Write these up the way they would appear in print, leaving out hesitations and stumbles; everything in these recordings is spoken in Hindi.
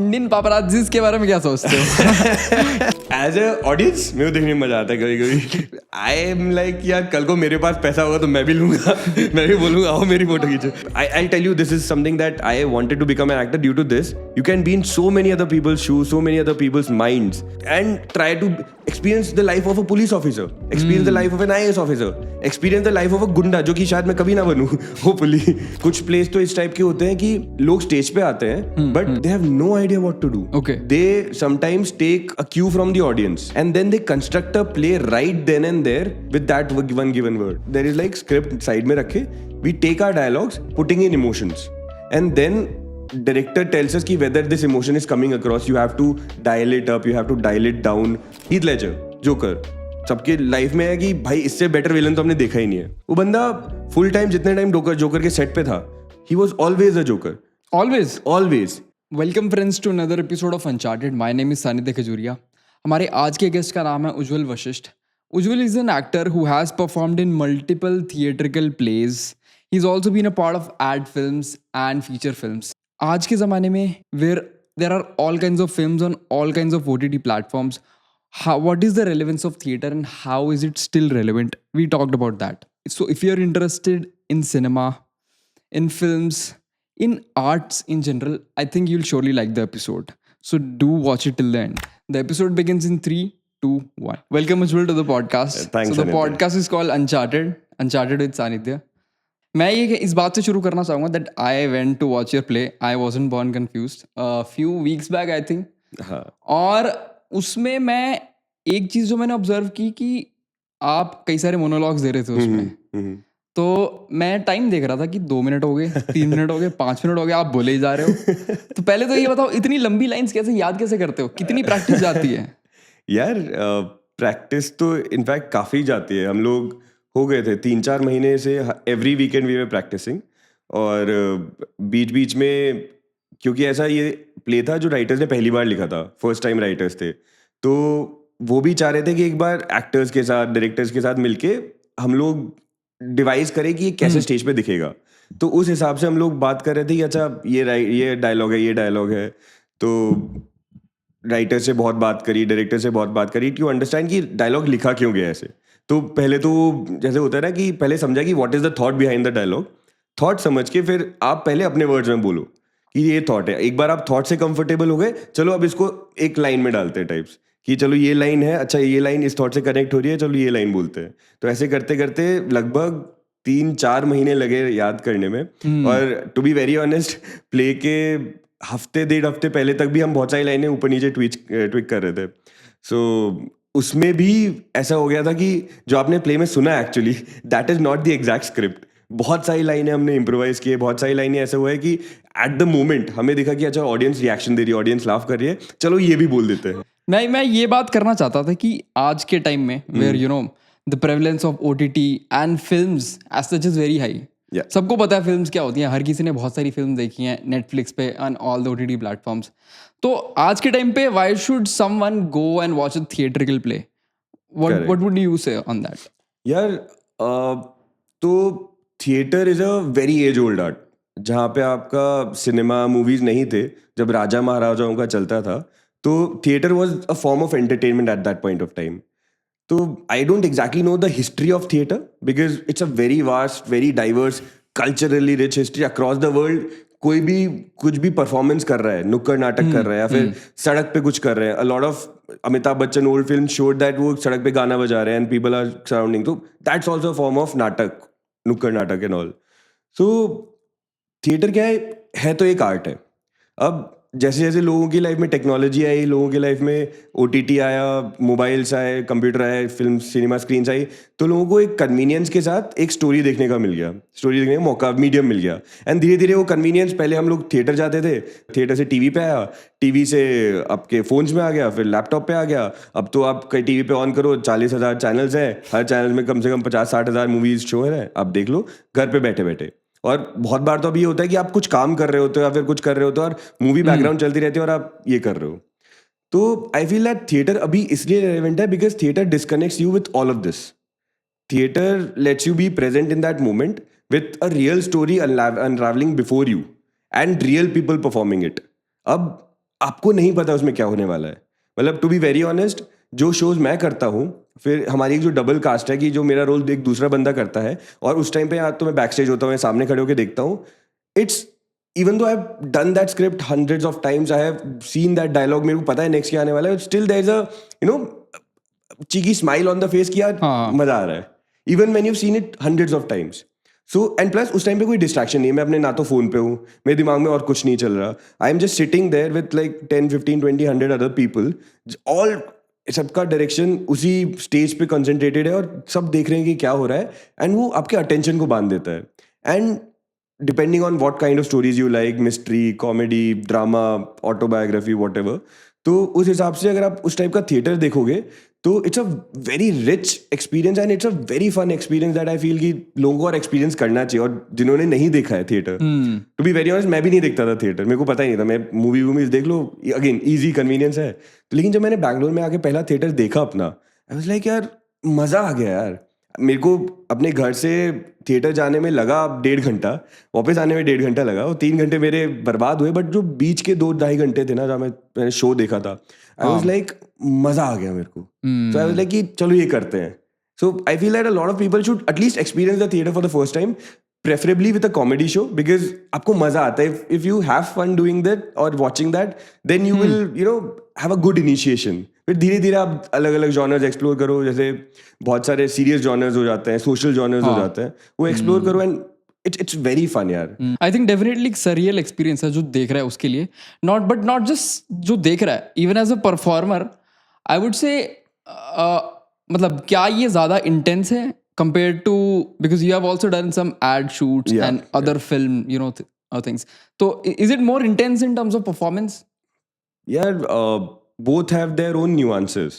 इंडियन पापराजीज के बारे में क्या सोचते हो? एज ए ऑडियंस मेरे को देखने में मजा आता है कभी कभी. आई एम लाइक यार कल को मेरे पास पैसा होगा तो मैं भी लूंगा. मैं भी बोलूंगा आओ मेरी फोटो खींचो. I tell you this is something that I wanted to become an actor due to this. You can be in so many other people's shoes, so many other people's minds and try to experience the life of a police officer, experience the life of an IAS officer, experience the life of a गुंडा जो कि शायद मैं कभी ना बनूं होपफुली. कुछ प्लेस तो इस टाइप के होते हैं कि लोग स्टेज पे आते हैं but they have no idea what to do. Okay. They sometimes take a cue from the audience and then they construct a play right then and there with that one given word. There is like script side में रखे, we take our dialogues, putting in emotions and then director tells us कि whether this emotion is coming across. You have to dial it up, you have to dial it down. Heath Ledger, Joker, सबके लाइफ में है कि भाई इससे बेटर विलन तो हमने देखा ही नहीं है. वो बंदा फुल टाइम जितने टाइम जोकर के सेट पे था, he was always a Joker. Always. Always. Welcome friends to another episode of Uncharted. My name is Sanidhya Khajuria. हमारे आज के गेस्ट का नाम है Ujjwal Vashishtha. Ujjwal is an actor who has performed in multiple theatrical plays. He is also been a part of ad films and feature films. आज के ज़माने में where there are all kinds of films on all kinds of OTT platforms, what is the relevance of theater and how is it still relevant? We talked about that. So if you're interested in cinema, in films, in arts in general, I think you'll surely like the episode. So do watch it till the end. The episode begins in 3, 2, 1. Welcome Ujjwal to the podcast. Thanks, So the Sanidhya. podcast is called Uncharted with Sanidhya. मैं ये इस बात से शुरू करना चाहूँगा that I went to watch your play. I wasn't born confused. A few weeks back I think. हाँ. और उसमें मैं एक चीज़ जो मैंने ऑब्जर्व की कि आप कई सारे मोनोलॉग्स दे रहे थे उसमें. तो मैं टाइम देख रहा था कि 2 मिनट हो गए, 3 मिनट हो गए, 5 मिनट हो गए, आप बोले ही जा रहे हो. तो पहले तो ये बताओ इतनी लंबी लाइंस कैसे याद कैसे करते हो? कितनी प्रैक्टिस जाती है? यार प्रैक्टिस तो इनफैक्ट काफ़ी जाती है. हम लोग हो गए थे 3-4 महीने से every weekend we were practising. और बीच बीच में क्योंकि ऐसा ये प्ले था जो राइटर्स ने पहली बार लिखा था, फर्स्ट टाइम राइटर्स थे, तो वो भी चाह रहे थे कि एक बार एक्टर्स के साथ डायरेक्टर्स के साथ मिलके हम लोग डिवाइस करें कि ये कैसे स्टेज पे दिखेगा. तो उस हिसाब से हम लोग बात कर रहे थे कि अच्छा ये डायलॉग है, ये डायलॉग है. तो राइटर से बहुत बात करी, डायरेक्टर से बहुत बात करी टू अंडरस्टैंड कि डायलॉग लिखा क्यों गया ऐसे. तो पहले तो जैसे होता है ना कि पहले समझा कि what is the thought behind the dialogue. Thought समझ के फिर आप पहले अपने वर्ड्स में बोलो कि ये थॉट है. एक बार आप थॉट से कंफर्टेबल हो गए, चलो अब इसको एक लाइन में डालते हैं टाइप्स कि चलो ये लाइन है, अच्छा ये लाइन इस थॉट से कनेक्ट हो रही है, चलो ये लाइन बोलते हैं. तो ऐसे करते करते लगभग 3-4 महीने लगे याद करने में. और to be very honest play के हफ्ते 1.5 हफ्ते पहले तक भी हम बहुत सारी लाइनें ऊपर नीचे ट्विक कर रहे थे. सो उसमें भी ऐसा हो गया था कि जो आपने प्ले में सुना actually that is not the exact script. बहुत सारी लाइनें हमने इम्प्रोवाइज किए, बहुत सारी लाइनें ऐसा हुआ है कि एट द मोमेंट हमें दिखा कि अच्छा ऑडियंस रिएक्शन दे रही है, ऑडियंस लाफ कर रही है, चलो ये भी बोल देते हैं. मैं ये बात करना चाहता था कि आज के टाइम में where you know the prevalence of OTT and films as such is very high. Yeah. सबको पता है फिल्म्स क्या होती हैं, हर किसी ने बहुत सारी फिल्म देखी हैं नेटफ्लिक्स पे and all the OTT platforms. तो आज के टाइम पे why should someone go and watch a theatrical play? What would you say on that? यार तो theatre is a very age old art. जहाँ पे आपका सिनेमा मूवीज नहीं थे, जब राजा महाराजाओं का चलता था, तो theatre was a form of entertainment at that point of time. तो I don't exactly know the history of theatre because it's a very vast, very diverse, culturally rich history across the world. कोई भी कुछ भी परफॉर्मेंस कर रहा है, नुक्कड़ नाटक कर रहा है या फिर सड़क पे कुछ कर रहे हैं. अ lot of Amitabh Bachchan old film showed that वो सड़क पे गाना बजा रहे हैं एंड पीपल आर सराउंडिंग. तो दैट्स ऑल्सो फॉर्म ऑफ नाटक, नुक्कड़ नाटक एंड ऑल. सो थिएटर क्या है तो एक आर्ट है. अब जैसे जैसे लोगों की लाइफ में टेक्नोलॉजी आई, लोगों की लाइफ में OTT आया, मोबाइल्स आए, कंप्यूटर आए, फिल्म सिनेमा स्क्रीन्स आई, तो लोगों को एक कन्वीनियंस के साथ एक स्टोरी देखने का मिल गया, स्टोरी देखने का मौका, मीडियम मिल गया. एंड धीरे धीरे वो कन्वीनियंस, पहले हम लोग थिएटर जाते थे, थिएटर से टीवी पे आया, टीवी से आपके फोन्स में आ गया, फिर लैपटॉप पे आ गया. अब तो आप कहीं टीवी पे ऑन करो, 40,000 चैनल्स हैं, हर चैनल में कम से कम 50-60 हज़ार मूवीज शो है, आप देख लो घर पे बैठे बैठे. और बहुत बार तो अभी ये होता है कि आप कुछ काम कर रहे होते हो या फिर कुछ कर रहे होते हो और मूवी बैकग्राउंड चलती रहती है और आप ये कर रहे हो. तो आई फील दैट थिएटर अभी इसलिए रेलेवेंट है because theatre disconnects you with all of this. Theatre let's you be present in that moment with a real story अनरावलिंग before you and real people performing it. अब आपको नहीं पता उसमें क्या होने वाला है. मतलब टू बी वेरी ऑनेस्ट, जो शोज मैं करता हूँ, फिर हमारी एक जो डबल कास्ट है कि जो मेरा रोल एक दूसरा बंदा करता है और उस टाइम पे या तो मैं बैक स्टेज होता हूँ या सामने खड़े होकर देखता हूँ. It's even though I have done that script hundreds of times, I have seen that dialogue, मेरे को पता है नेक्स्ट क्या आने वाला है, still there is a you know cheeky smile on the face कि यार हाँ. मजा आ रहा है, even when you seen it hundreds of times. So and plus उस टाइम पे कोई डिस्ट्रैक्शन नहीं है, मैं अपने ना तो फोन पे हूँ, मेरे दिमाग में और कुछ नहीं चल रहा. I am just sitting there with like 10, 15, 20, 100 other people, all सबका डायरेक्शन उसी स्टेज पे कंसंट्रेटेड है और सब देख रहे हैं कि क्या हो रहा है, एंड वो आपके अटेंशन को बांध देता है. And depending on what kind of stories you like, mystery, comedy, drama, autobiography, whatever, तो उस हिसाब से अगर आप उस टाइप का थिएटर देखोगे तो it's a very rich experience and it's a very fun experience that I feel कि लोगों को और एक्सपीरियंस करना चाहिए. और जिन्होंने नहीं देखा है theatre, to be very honest, मैं भी नहीं देखता था थिएटर, मेरे को पता ही नहीं था. मैं मूवीज देख लो, अगेन इजी कन्वीनियंस है. लेकिन जब मैंने बैंगलोर में आके पहला थिएटर देखा अपना, आई वाज लाइक यार मज़ा आ गया यार. मेरे को अपने घर से थिएटर जाने में लगा 1.5 घंटा, वापस आने में 1.5 घंटा लगा, और 3 घंटे मेरे बर्बाद हुए. बट जो बीच के 2-2.5 घंटे थे ना, जहाँ मैंने शो देखा था, आई वॉज लाइक मज़ा आ गया मेरे को. सो आई वॉज लाइक कि चलो ये करते हैं. So I feel that a lot of people should at least experience the theatre for the first time, preferably with a comedy show, because आपको मजा आता है. If you have fun doing that or watching that, then you will have a good initiation. फिर धीरे धीरे आप अलग अलग जॉनर्स एक्सप्लोर करो, जैसे बहुत सारे सीरियस जॉनर्स हो जाते हैं, सोशल जॉनर्स हो जाते हैं, वो एक्सप्लोर करो, एंड इट्स वेरी फन यार. आई थिंक डेफिनेटली एक सरियल एक्सपीरियंस है जो देख रहा है उसके लिए, नॉट जस्ट जो देख रहा है, even as a performer I would say. मतलब क्या ये ज़्यादा इंटेंस है compared to, because you have also done some ad shoots Yeah, and other film things, so is it more intense in terms of performance? यार both have their own nuances.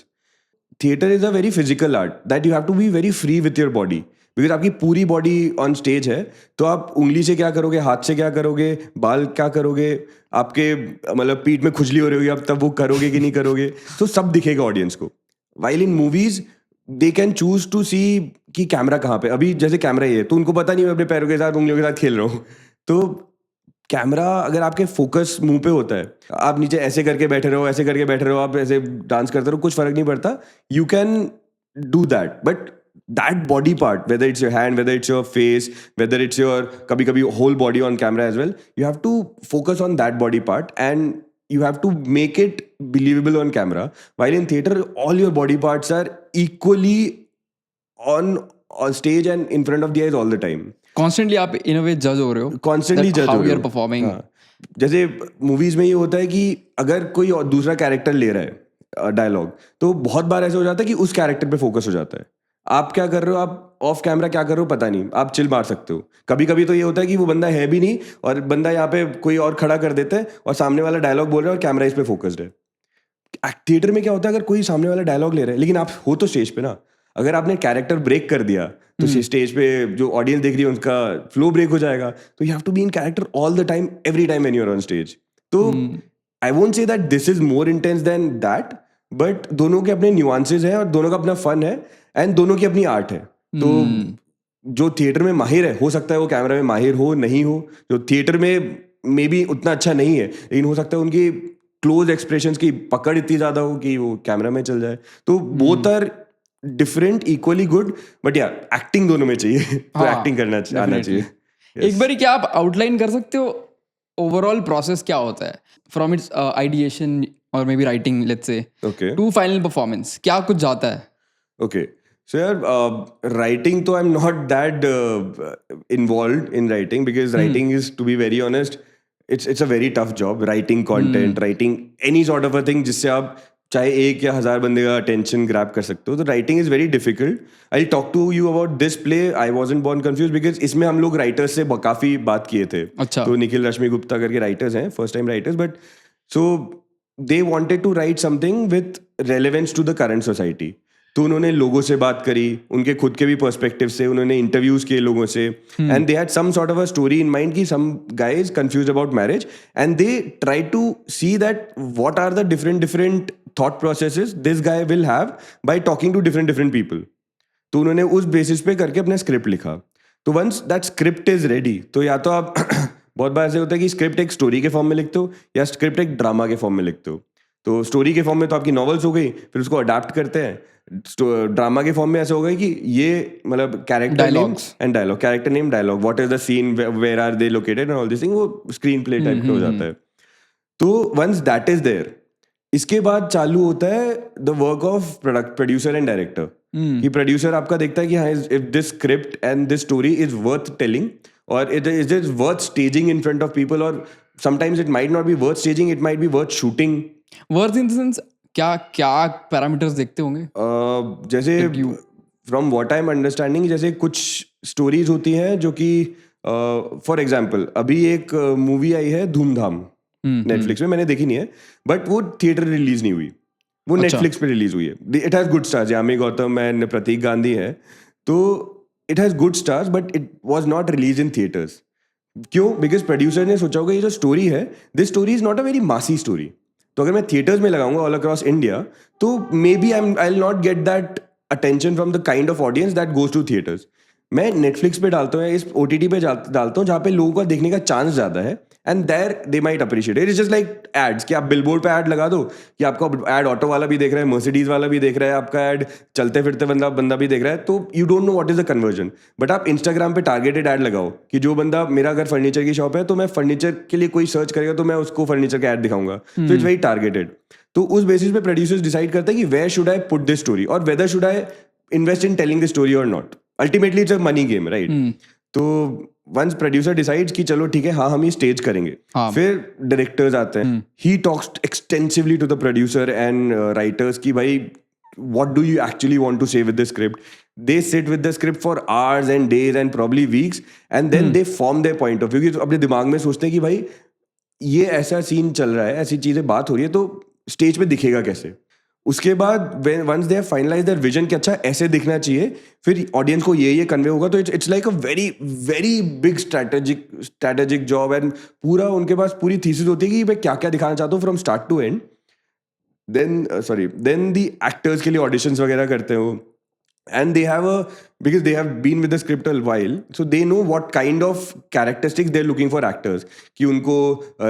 Theater is a very physical art that you have to be very free with your body, because आपकी पूरी बॉडी ऑन स्टेज है, तो आप उंगली से क्या करोगे, हाथ से क्या करोगे, बाल क्या करोगे, आपके मतलब पीठ में खुजली हो रही होगी, आप तब वो करोगे कि नहीं करोगे, तो सब दिखेगा ऑडियंस को. While in movies they can choose to see कि कैमरा कहाँ पे, अभी जैसे कैमरा ये है तो उनको पता नहीं मैं अपने पैरों के साथ उंगलियों के साथ खेल रहा हूँ. तो कैमरा अगर आपके फोकस मुंह पे होता है, आप नीचे ऐसे करके बैठे रहो, ऐसे करके बैठे रहो, आप ऐसे डांस करते रहो, कुछ फर्क नहीं पड़ता. You can do that, but that body part, whether it's your hand, whether it's your face, whether it's your कभी कभी whole body on camera as well, you have to focus on that body part and you have to make it believable on camera. While in theater, all your body parts are equally on stage and in front of the eyes all the time. Constantly आप in a way judge हो रहे हो Constantly that judge how हो रहे you're हो. performing. हाँ. जैसे मूवीज में ये होता है कि अगर कोई और दूसरा कैरेक्टर ले रहा है डायलॉग, तो बहुत बार ऐसा हो जाता है कि उस कैरेक्टर पे फोकस हो जाता है. आप क्या कर रहे हो, आप ऑफ कैमरा क्या कर रहे हो पता नहीं, आप चिल मार सकते हो. कभी कभी तो ये होता है कि वो बंदा है भी नहीं और बंदा यहाँ पे कोई और खड़ा कर देता है और सामने वाला डायलॉग बोल रहा है और कैमरा इस पे फोकस्ड है. थिएटर में क्या होता है, अगर कोई सामने वाला डायलॉग ले रहा है लेकिन आप हो तो स्टेज पे ना, अगर आपने कैरेक्टर ब्रेक कर दिया तो स्टेज पे जो ऑडियंस देख रही है उनका फ्लो ब्रेक हो जाएगा. तो you have to be in character all the time, every time when you are on stage. तो I won't say that this is more intense than that, but दोनों के अपने न्यूआंसेस हैं और दोनों का अपना फन है एंड दोनों की अपनी आर्ट है. तो जो थिएटर में माहिर है, हो सकता है वो कैमरा में माहिर हो नहीं हो. जो थिएटर में मे बी उतना अच्छा नहीं है, लेकिन हो सकता है उनकी क्लोज एक्सप्रेशंस की पकड़ इतनी ज्यादा हो कि वो कैमरा में चल जाए. तो both are different, equally good, but यार एक्टिंग दोनों में चाहिए. तो हाँ, एक्टिंग करना आना चाहिए. एक बारी क्या आप आउटलाइन कर सकते हो ओवरऑल प्रोसेस क्या होता है फ्रॉम इट्स आइडिएशन और maybe writing let's say okay to final performance, क्या कुछ जाता है? ओके सो यार राइटिंग तो I am not that involve in writing, because writing is, to be very honest, it's a very tough job. Writing content, writing any sort of a thing जिससे आप चाहे 1 या 1000 बंदे का अटेंशन ग्रैब कर सकते हो. तो writing is very difficult. I talk to you about this play, I wasn't born confuse, because इसमें हम लोग राइटर्स से काफी बात किए थे. अच्छा. तो निखिल रश्मि गुप्ता करके राइटर्स हैं, first time writers, but so they wanted to write something with relevance to the current society. तो उन्होंने लोगों से बात करी, उनके खुद के भी पर्सपेक्टिव से, उन्होंने इंटरव्यूज किए लोगों से, and they had some sort of a story in mind कि some guy is confuse about marriage, and they try to see that what are the different thought processes this guy will have by talking to different people. तो उन्होंने उस बेसिस पे करके अपना स्क्रिप्ट लिखा. तो once that script is ready, तो या तो आप बहुत बार ऐसे होता है कि स्क्रिप्ट एक स्टोरी के फॉर्म में लिखते हो या स्क्रिप्ट एक ड्रामा के फॉर्म में लिखते हो। तो स्टोरी के फॉर्म में तो आपकी नॉवेल्स हो गई, फिर उसको अडाप्ट करते हैं। ड्रामा के फॉर्म में ऐसा होगा कि ये मतलब character name Dialogues. And dialogue, character name dialogue, what is the scene, where are they located and all this thing, वो स्क्रीन प्ले टाइप का हो जाता है। तो वंस दैट इज देयर, इसके बाद चालू होता है the work of producer and director. कि प्रोड्यूसर आपका देखता है कि हाँ, if this script and this story is worth telling और it is worth staging in front of people, और sometimes it might not be worth staging, it might be worth shooting. Worth in the sense क्या क्या पैरामीटर्स देखते होंगे? जैसे you- from what I am understanding, जैसे कुछ स्टोरीज होती हैं जो कि फॉर एग्जांपल अभी एक मूवी आई है धूमधाम नेटफ्लिक्स में, मैंने देखी नहीं है, बट वो थिएटर रिलीज नहीं हुई, वो अच्छा। नेटफ्लिक्स पे रिलीज हुई है। It has good stars, Yami Gautam and Pratik Gandhi है, तो it has good stars, but it was not release in theatres. क्यों? बिकॉज प्रोड्यूसर ने सोचा होगा ये जो स्टोरी है, this story is not a very massy story, तो अगर मैं थिएटर्स में लगाऊंगा ऑल अक्रॉस इंडिया, तो maybe I will not get that attention from the kind of audience that goes to theatres. मैं नेटफ्लिक्स पे डालता हूँ या इस OTT पे डालता हूँ जहाँ पे लोगों का देखने का चांस ज़्यादा है, and there they might appreciate it. Is just like ads, कि आप बिलबोर्ड पे ऐड लगा दो कि आपका ऐड ऑटो वाला भी देख रहा है, मर्सिडीज वाला भी देख रहा है, आपका ऐड चलते फिरते बंदा भी देख रहा है, तो you don't know what is the conversion. But आप इंस्टाग्राम पे टारगेटेड ऐड लगाओ कि जो बंदा, मेरा अगर फर्नीचर की शॉप है तो मैं फर्नीचर के लिए कोई सर्च करेगा तो मैं उसको फर्नीचर का ऐड दिखाऊंगा, तो इट्स वेरी टारगेटेड। तो उस बेसिस पे प्रोड्यूसर्स डिसाइड करते हैं कि where should I put this story और whether should I invest in telling the story और नॉट। Ultimately it's a money game, right? तो वंस प्रोड्यूसर डिसाइड्स कि चलो ठीक है, हाँ हम ये स्टेज करेंगे, हाँ। फिर डायरेक्टर्स आते हैं, he talks extensively to the producer and writers कि भाई what do you actually want to say with the script. They sit with the script for hours and days and probably weeks, and then they form their point of view, कि अपने दिमाग में सोचते हैं कि भाई ये ऐसा सीन चल रहा है, ऐसी चीजें बात हो रही है, तो स्टेज पे दिखेगा कैसे। उसके बाद once they have finalize their vision कि अच्छा ऐसे दिखना चाहिए, फिर ऑडियंस को ये कन्वे होगा, तो it's like a very very big strategic job, and पूरा उनके पास पूरी थीसिस होती है कि मैं क्या क्या दिखाना चाहता हूँ from start to end. Then the actors के लिए ऑडिशंस वगैरह करते हो, and they have a because they have been with the script a while, so they know what kind of characteristics they're looking for actors, कि उनको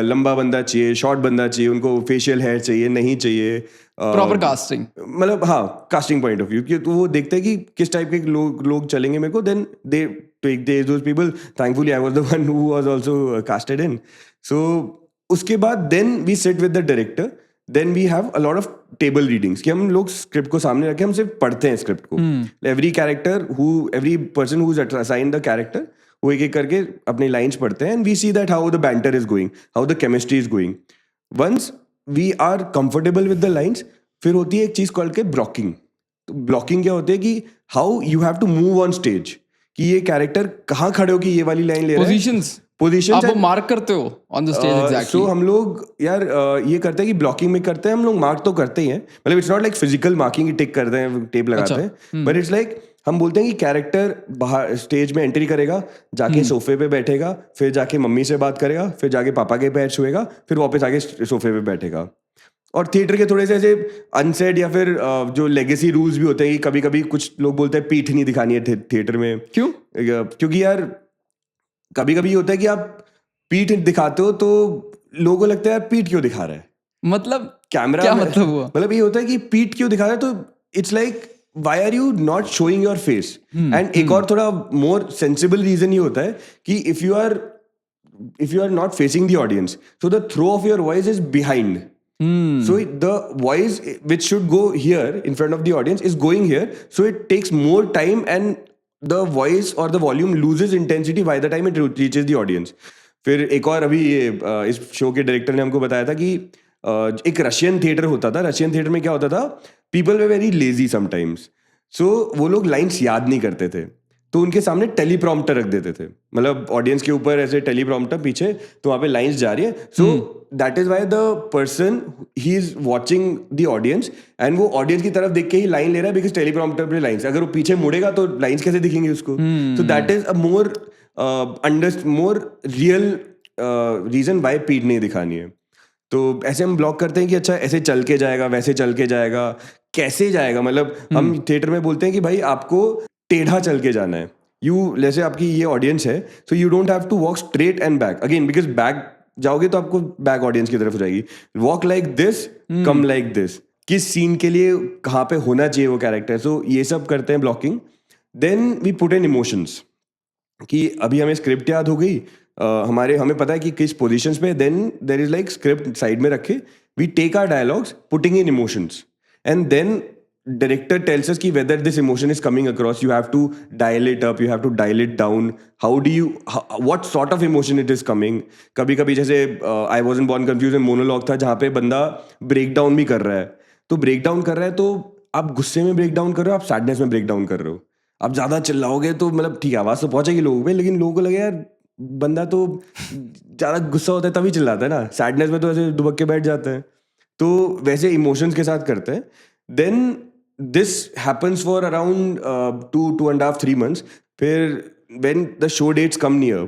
लंबा बंदा चाहिए, शॉर्ट बंदा चाहिए, उनको फेशियल हेयर चाहिए, नहीं चाहिए, प्रॉपर कास्टिंग, मतलब हाँ कास्टिंग पॉइंट ऑफ व्यू, कि तो वो देखते हैं कि किस टाइप के लोग चलेंगे मेरे को, then they take those people. Thankfully I was the one who was also casted in. So उसके बाद then we sit with the director, then we have a lot of table readings, कि हम लोग स्क्रिप्ट को सामने रखे, हम सिर्फ पढ़ते हैं स्क्रिप्ट को। Every person who is assigned the character, वो एक एक करके अपनी लाइंस पढ़ते हैं, and we see that how the banter is going, how the chemistry is going. Once we are comfortable with the lines, फिर होती है एक चीज कॉल्ड के ब्लॉकिंग। तो ब्लॉकिंग क्या होती है कि how you have to move on stage, कि ये कैरेक्टर कहाँ खड़े हो कि ये वाली लाइन ले रहा है, पोजीशंस आप वो मार्क करते हो ऑन द स्टेज एग्जैक्टली। सो हम लोग यार ये करते हैं कि ब्लॉकिंग में करते हैं हम लोग, मार्क तो करते ही हैं, मतलब it's not like physical marking, tick करते हैं, टेप लगाते हैं, बट इट्स लाइक हम बोलते हैं कि कैरेक्टर बाहर स्टेज में एंट्री करेगा, जाके सोफे पे बैठेगा, फिर जाके मम्मी से बात करेगा, फिर जाके पापा के पैर छुएगा, फिर वापस आके सोफे पे बैठेगा। और थिएटर के थोड़े से ऐसे अनसेड या फिर जो लेगेसी रूल्स भी होते हैं, कि कभी कभी कुछ लोग बोलते हैं पीठ नहीं दिखानी है थिएटर में। क्यों? क्योंकि यार कभी कभी होता है कि आप पीठ दिखाते हो तो लोगों को लगता है यार पीठ क्यों दिखा रहा है, मतलब कैमरा क्या में, मतलब हुआ? मतलब ये होता है कि पीठ क्यों दिखा रहा है, तो it's like why are you not showing your face. And एक और थोड़ा मोर सेंसिबल रीजन ये होता है कि if you are not facing the audience, so the throw of your voice is behind, so the voice which should go here in front of the audience is going here, so it takes more time and the voice or the volume loses intensity by the time it reaches the audience. फिर एक और अभी ये इस शो के डायरेक्टर ने हमको बताया था कि एक रशियन थिएटर होता था, रशियन थिएटर में क्या होता था, पीपल वे वेरी लेजी समटाइम्स, सो वो लोग लाइन्स याद नहीं करते थे, तो उनके सामने टेलीप्रॉम्प्टर रख देते थे, मतलब ऑडियंस के ऊपर ऐसे टेलीप्रॉम्प्टर पीछे, तो वहाँ पे लाइंस जा रही है, सो that is why the person he is watching the audience, and वो ऑडियंस की तरफ देख के ही लाइन ले रहा है, बिकॉज टेलीप्रॉम्प्टर पे लाइंस, अगर वो पीछे मुड़ेगा तो लाइंस कैसे दिखेंगे उसको। So that is a more real reason why पीठ नहीं दिखानी है। तो ऐसे हम ब्लॉक करते हैं कि अच्छा ऐसे चल के जाएगा, वैसे चल के जाएगा, कैसे जाएगा, मतलब हम थिएटर में बोलते हैं कि भाई आपको टेढ़ा चल के जाना है, जैसे आपकी ये ऑडियंस है, so you don't have to walk straight and back again, because back जाओगे तो आपको बैक ऑडियंस की तरफ हो जाएगी. Walk like this, come like this, किस सीन के लिए कहाँ पे होना चाहिए वो कैरेक्टर. सो ये सब करते हैं blocking. Then we put in emotions कि अभी हमें स्क्रिप्ट याद हो गई, हमें पता है कि किस पोजीशंस पे. Then there is like script side में रखे, we take our dialogues, putting in emotions, and then director tells us ki whether this emotion is coming across. You have to dial it up, you have to dial it down. What sort of emotion it is coming. कभी कभी जैसे I wasn't born confused में मोनोलॉग था जहाँ पे बंदा ब्रेक डाउन भी कर रहा है. तो ब्रेक डाउन कर रहा है तो आप गुस्से में ब्रेक डाउन कर रहे हो, आप सैडनेस में ब्रेक डाउन कर रहे हो. आप ज़्यादा चिल्लाओगे तो मतलब ठीक है आवाज़ तो पहुँचेगी लोगों पे, लेकिन लोगों को लगे यार बंदा तो ज़्यादा गुस्सा होता है तभी चिल्लाता है ना, सैडनेस में तो ऐसे दुबक के बैठ जाते हैं. तो वैसे इमोशंस के साथ करते हैं. Then this happens for around 2.5-3 months. फिर when the show dates come near,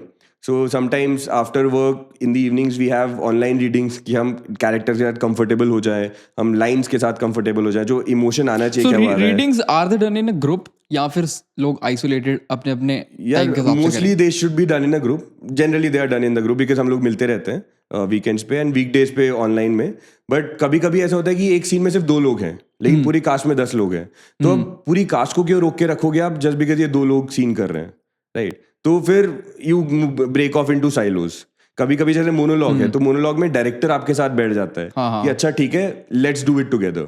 so sometimes after work in the evenings we have online readings कि हम characters के साथ comfortable हो जाए, हम lines के साथ comfortable हो जाए, जो emotion आना चाहिए So क्या आ रहा है. readings are they done in a group या फिर लोग isolated अपने अपने यार time के हिसाब से mostly they should be done in a group. Generally they are done in the group because हम लोग मिलते रहते हैं वीकेंड्स पे एंड वीकडेज पे ऑनलाइन में. बट कभी कभी ऐसा होता है कि एक सीन में सिर्फ 2 लोग हैं लेकिन पूरी कास्ट में 10 लोग हैं. तो अब पूरी कास्ट को क्यों रोक के रखोगे आप जस्ट बिकॉज ये 2 लोग सीन कर रहे हैं, राइट. तो फिर you break off into silos. कभी कभी जैसे मोनोलॉग है तो मोनोलॉग में डायरेक्टर आपके साथ बैठ जाता है कि अच्छा ठीक है let's do it together.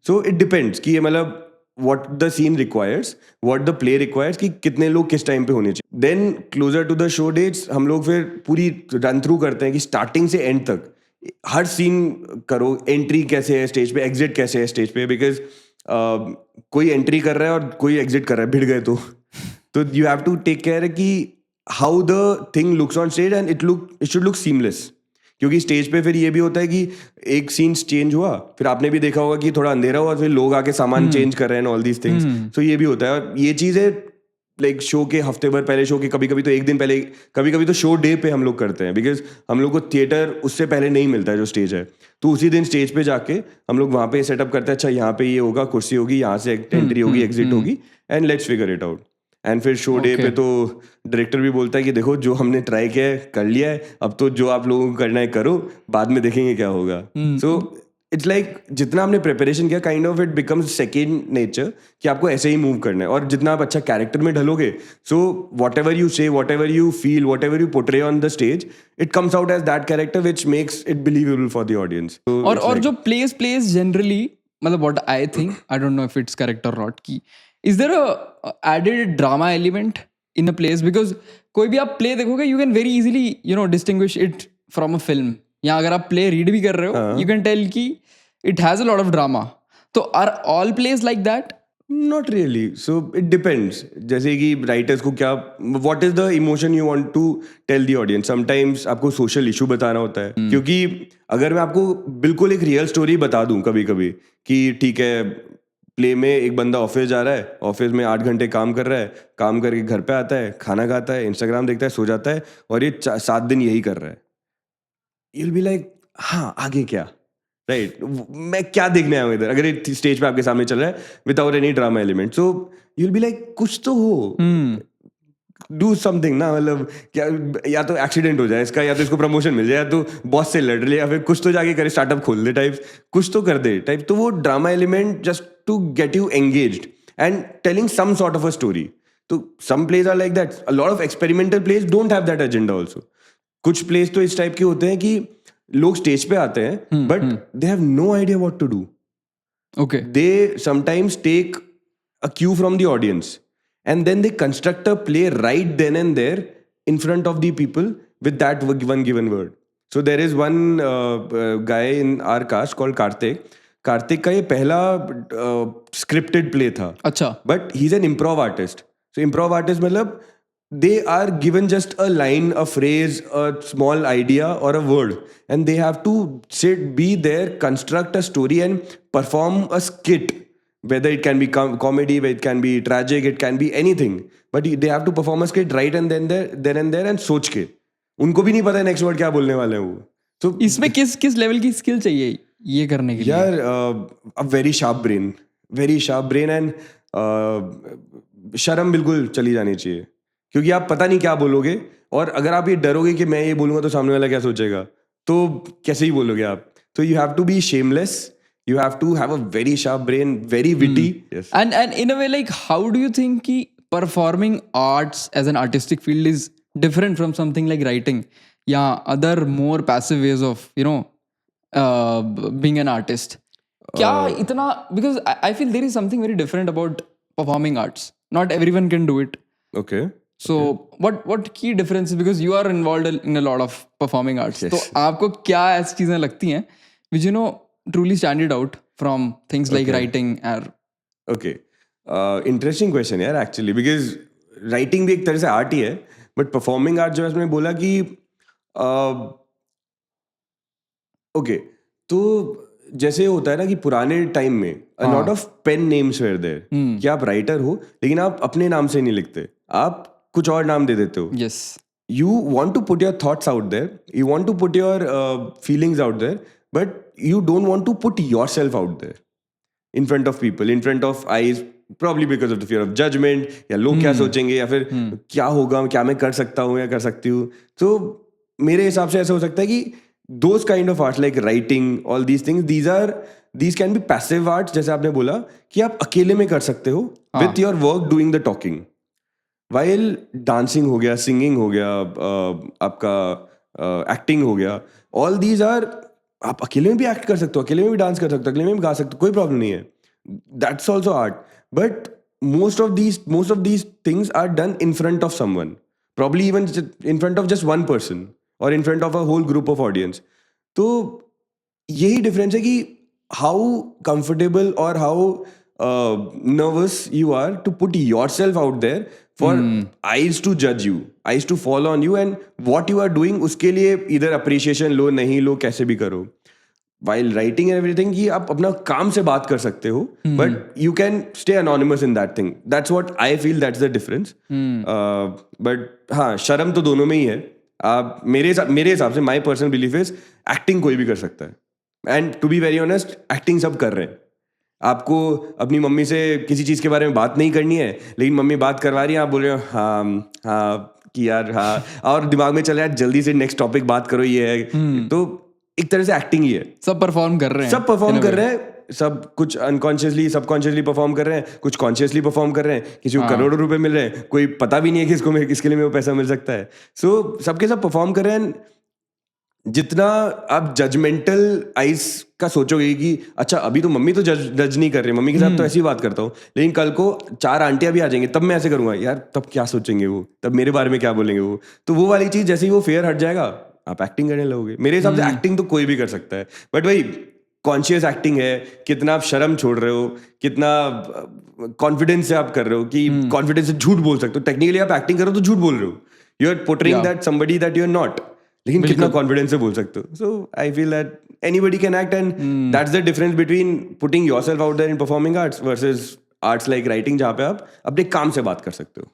So it depends कि ये मतलब what the scene requires, what the play requires कि कितने लोग किस टाइम पे होने चाहिए. Then closer to the show dates हम लोग फिर पूरी रन थ्रू करते हैं कि स्टार्टिंग से एंड तक हर सीन करो. एंट्री कैसे है स्टेज पे, एग्जिट कैसे है स्टेज पे, बिकॉज कोई एंट्री कर रहा है और कोई एग्जिट कर रहा है, भिड़ गए तो you have to take care कि how the thing looks on stage and it should look seamless. क्योंकि स्टेज पे फिर ये भी होता है कि एक सीन चेंज हुआ, फिर आपने भी देखा होगा कि थोड़ा अंधेरा हुआ, फिर लोग आके सामान चेंज कर रहे हैं, ऑल दीज थिंग्स. सो ये भी होता है. और ये चीज़ें लाइक शो के हफ्ते भर पहले, शो के कभी कभी तो एक दिन पहले, कभी कभी तो शो डे पे हम लोग करते हैं, बिकॉज हम लोग को थिएटर उससे पहले नहीं मिलता है जो स्टेज है. तो उसी दिन स्टेज पे जाके हम लोग वहाँ पे सेटअप करते हैं. अच्छा यहाँ पे ये होगा, कुर्सी होगी, यहाँ से एंट्री होगी, एग्जिट होगी, and let's figure it out. And फिर शो डे पे तो डायरेक्टर भी बोलता है कि देखो जो हमने ट्राई किया है कर लिया है, अब तो जो आप लोगों को करना है करो, बाद में देखेंगे क्या होगा. सो इट्स लाइक जितना आपने प्रिपरेशन किया kind of it becomes second nature कि आपको ऐसे ही मूव करना है. और जितना आप अच्छा कैरेक्टर में ढलोगे, so whatever you say, whatever you feel, whatever you portray on the stage, it comes out as that character which makes it believable for the audience. और जो प्लेस जनरली मतलब what I think, I don't know if it's correct or not, की is there a added drama element in a place. Because कोई भी आप प्ले देखोगे you can very easily distinguish it from a film. या अगर आप प्ले रीड भी कर रहे हो यू कैन टेल कि it has a lot of drama. तो are all plays like that? Not really. So it depends. जैसे कि राइटर्स को क्या, what is the emotion you want to tell the audience. Sometimes आपको सोशल इशू बताना होता है. क्योंकि अगर मैं आपको बिल्कुल एक रियल स्टोरी बता दूं कभी कभी कि ठीक है प्ले में एक बंदा ऑफिस जा रहा है, ऑफिस में 8 घंटे काम कर रहा है, काम करके घर पे आता है, खाना खाता है, इंस्टाग्राम देखता है, सो जाता है, और ये 7 दिन यही कर रहा है. you'll be like हाँ आगे क्या, राइट. मैं क्या देखने आया हूँ इधर अगर ये स्टेज पे आपके सामने चल रहा है without any drama element. So you'll be like कुछ तो हो, डू समथिंग ना. मतलब क्या, या तो एक्सीडेंट हो जाए इसका, या तो इसको प्रमोशन मिल जाए, या तो बॉस से लड़ ले, या फिर कुछ तो जाके करे, स्टार्टअप खोल दे टाइप, कुछ तो कर दे टाइप. तो वो drama element just to get you engaged and telling some sort of a story. तो some plays are like that. A lot of experimental plays don't have that agenda also. कुछ प्लेस तो इस टाइप के होते हैं कि लोग स्टेज पे आते हैं but they have no idea what to do. Okay. They sometimes take a cue from the audience and then they construct a play right then and there in front of the people with that one given word. So there is one guy in our cast called Karthik. Kartik का ये पहला स्क्रिप्टेड प्ले था. अच्छा. But he is an improv artist. So improv artist मतलब they are given just a line, a phrase, a small idea or a word, and they have to sit, be there, construct a story and perform a skit, whether it can be comedy, whether it can be tragic, it can be anything, but they have to perform a skit right and then and there and सोच के. उनको भी नहीं पता नेक्स्ट वर्ड क्या बोलने वाले हैं वो. तो इसमें किस लेवल की स्किल चाहिए ये करने के लिए? यार a very sharp brain and शर्म बिल्कुल चली जानी चाहिए. क्योंकि आप पता नहीं क्या बोलोगे, और अगर आप ये डरोगे कि मैं ये बोलूंगा तो सामने वाला क्या सोचेगा, तो कैसे ही बोलोगे आप. तो you have to be shameless, you have to have a very sharp brain, very witty. Yes. And in a way, like, how do you think ki performing arts as an artistic field is different from something like writing? Yeah, other more passive ways of being an artist. क्या इतना, because I feel there is something very different about performing arts. Not everyone can do it. Okay. So what key difference is, because you are involved in a lot of performing arts. Yes. तो आपको क्या ऐसी चीजें लगती हैं which truly stand it out from things like writing or Okay. Interesting question यार actually, because writing भी एक तरह से आर्ट ही है, but performing art जो है उसमें बोला कि ओके, तो जैसे होता है ना कि पुराने टाइम में a lot of pen names were there, कि आप राइटर हो लेकिन आप अपने नाम से नहीं लिखते, आप कुछ और नाम दे देते हो. yes. You want to put your thoughts out there, you want to put your feelings out there, but you don't want to put yourself out there in front of people, in front of eyes, probably because of the fear of judgment, या लोग क्या सोचेंगे, या फिर क्या होगा, क्या मैं कर सकता हूँ या कर सकती हूँ. तो मेरे हिसाब से ऐसा हो सकता है कि those kind of arts like writing, all these things, these can be passive arts, जैसे आपने बोला कि आप अकेले में कर सकते हो with your work doing the talking. While dancing हो गया, सिंगिंग हो गया, आपका एक्टिंग हो गया, ऑल दीज आर, आप अकेले में भी एक्ट कर सकते हो, अकेले में भी डांस कर सकते हो, अकेले में भी गा सकते हो, कोई प्रॉब्लम नहीं है. That's also art. But most of these things are done in front of someone, probably even in front of just one person or in front of a whole group of audience. तो यही डिफरेंस है कि हाउ कंफर्टेबल और how nervous you are to put yourself out there for eyes to judge you, eyes to fall on you, and what you are doing उसके लिए either appreciation लो, नहीं लो, कैसे भी करो. While writing and everything, कि आप अपना काम से बात कर सकते हो, but you can stay anonymous in that thing. That's what I feel, that's the difference. But हाँ, शर्म तो दोनों में ही है. आप मेरे हिसाब से my personal belief is acting कोई भी कर सकता है. And to be very honest, acting सब कर रहे हैं. आपको अपनी मम्मी से किसी चीज़ के बारे में बात नहीं करनी है, लेकिन मम्मी बात करवा रही है, आप बोल रहे हो हाँ हाँ कि यार हाँ, और दिमाग में चल रहा है जल्दी से नेक्स्ट टॉपिक बात करो, ये है. तो एक तरह से एक्टिंग ही है. सब परफॉर्म कर रहे हैं, सब कुछ अनकॉन्शियसली सबकॉन्शियसली परफॉर्म कर रहे हैं, कुछ कॉन्शियसली परफॉर्म कर रहे हैं. किसी को करोड़ों रुपए मिल रहे हैं, कोई पता भी नहीं है कि किसके लिए वो पैसा मिल सकता है. सो सबके सब परफॉर्म कर रहे हैं. जितना आप जजमेंटल आइज का सोचोगे कि अच्छा अभी तो मम्मी तो जज नहीं कर रही, मम्मी के साथ तो ऐसी बात करता हूँ, लेकिन कल को 4 आंटियां भी आ जाएंगे तब मैं ऐसे करूंगा, यार तब क्या सोचेंगे वो, तब मेरे बारे में क्या बोलेंगे वो. तो वो वाली चीज जैसे ही वो फेयर हट जाएगा, आप एक्टिंग करने लगोगे. मेरे हिसाब से एक्टिंग तो कोई भी कर सकता है, बट वही कॉन्शियस एक्टिंग है, कितना आप शर्म छोड़ रहे हो, कितना कॉन्फिडेंस से आप कर रहे हो, कि कॉन्फिडेंस से झूठ बोल सकते हो. टेक्निकली आप एक्टिंग करो तो झूठ बोल रहे हो, you are portraying that somebody that you are not, लेकिन कितना कॉन्फिडेंस से बोल सकते हो. So I feel that anybody can act, and that's the difference between putting yourself out there in performing arts versus arts like writing, जहाँ पे आप अपने काम से बात कर सकते हो.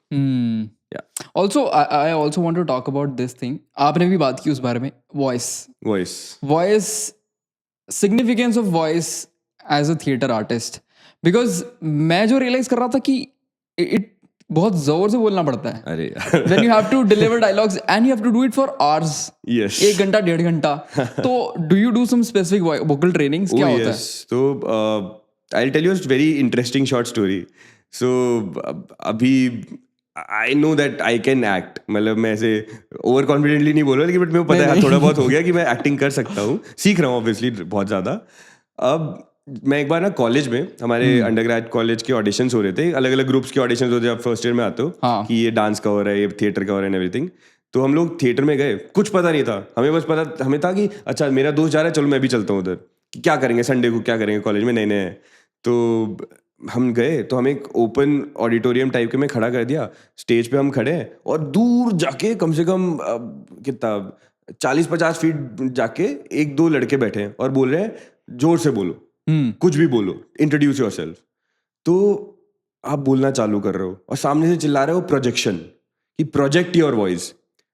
Also, I also want to talk about this thing. आपने भी बात की उस बारे में, voice, significance of voice as a theater artist. Because मैं जो realize कर रहा था कि it बहुत जोर से बोलना पड़ता है. अरे When you have to deliver dialogues and you have to do it for hours. Yes. 1 घंटा 1.5 घंटा. तो do you do some specific vocal trainings? क्या होता है? तो I'll tell you a very interesting short story. So अभी I know that I can act. मतलब मैं ऐसे ओवर कॉन्फिडेंटली नहीं बोल रहा, लेकिन बट मेरे को पता है थोड़ा बहुत हो गया कि मैं एक्टिंग कर सकता हूँ. सीख रहा हूँ ऑब्वियसली बहुत ज़्यादा. अब मैं एक बार ना कॉलेज में, हमारे अंडरग्रेड कॉलेज के ऑडिशंस हो रहे थे, अलग अलग ग्रुप्स के ऑडिशंस होते हैं. आप फर्स्ट ईयर में आते हो कि ये डांस का हो रहा है, ये थिएटर का हो रहा है, एवरीथिंग. तो हम लोग थिएटर में गए, कुछ पता नहीं था हमें, बस पता हमें था कि अच्छा मेरा दोस्त जा रहा है, चलो मैं भी चलता हूँ उधर, क्या करेंगे संडे को, क्या करेंगे, कॉलेज में नए नए. तो हम गए, तो हमें एक ओपन ऑडिटोरियम टाइप के में खड़ा कर दिया. स्टेज पे हम खड़े हैं, और दूर जाके कम से कम कितना 40-50 फीट जाके 1-2 लड़के बैठे हैं और बोल रहे हैं जोर से बोलो, कुछ भी बोलो, इंट्रोड्यूस योरसेल्फ. तो आप बोलना चालू कर रहे हो, और सामने से चिल्ला रहे हो प्रोजेक्शन, कि प्रोजेक्ट योर वॉइस.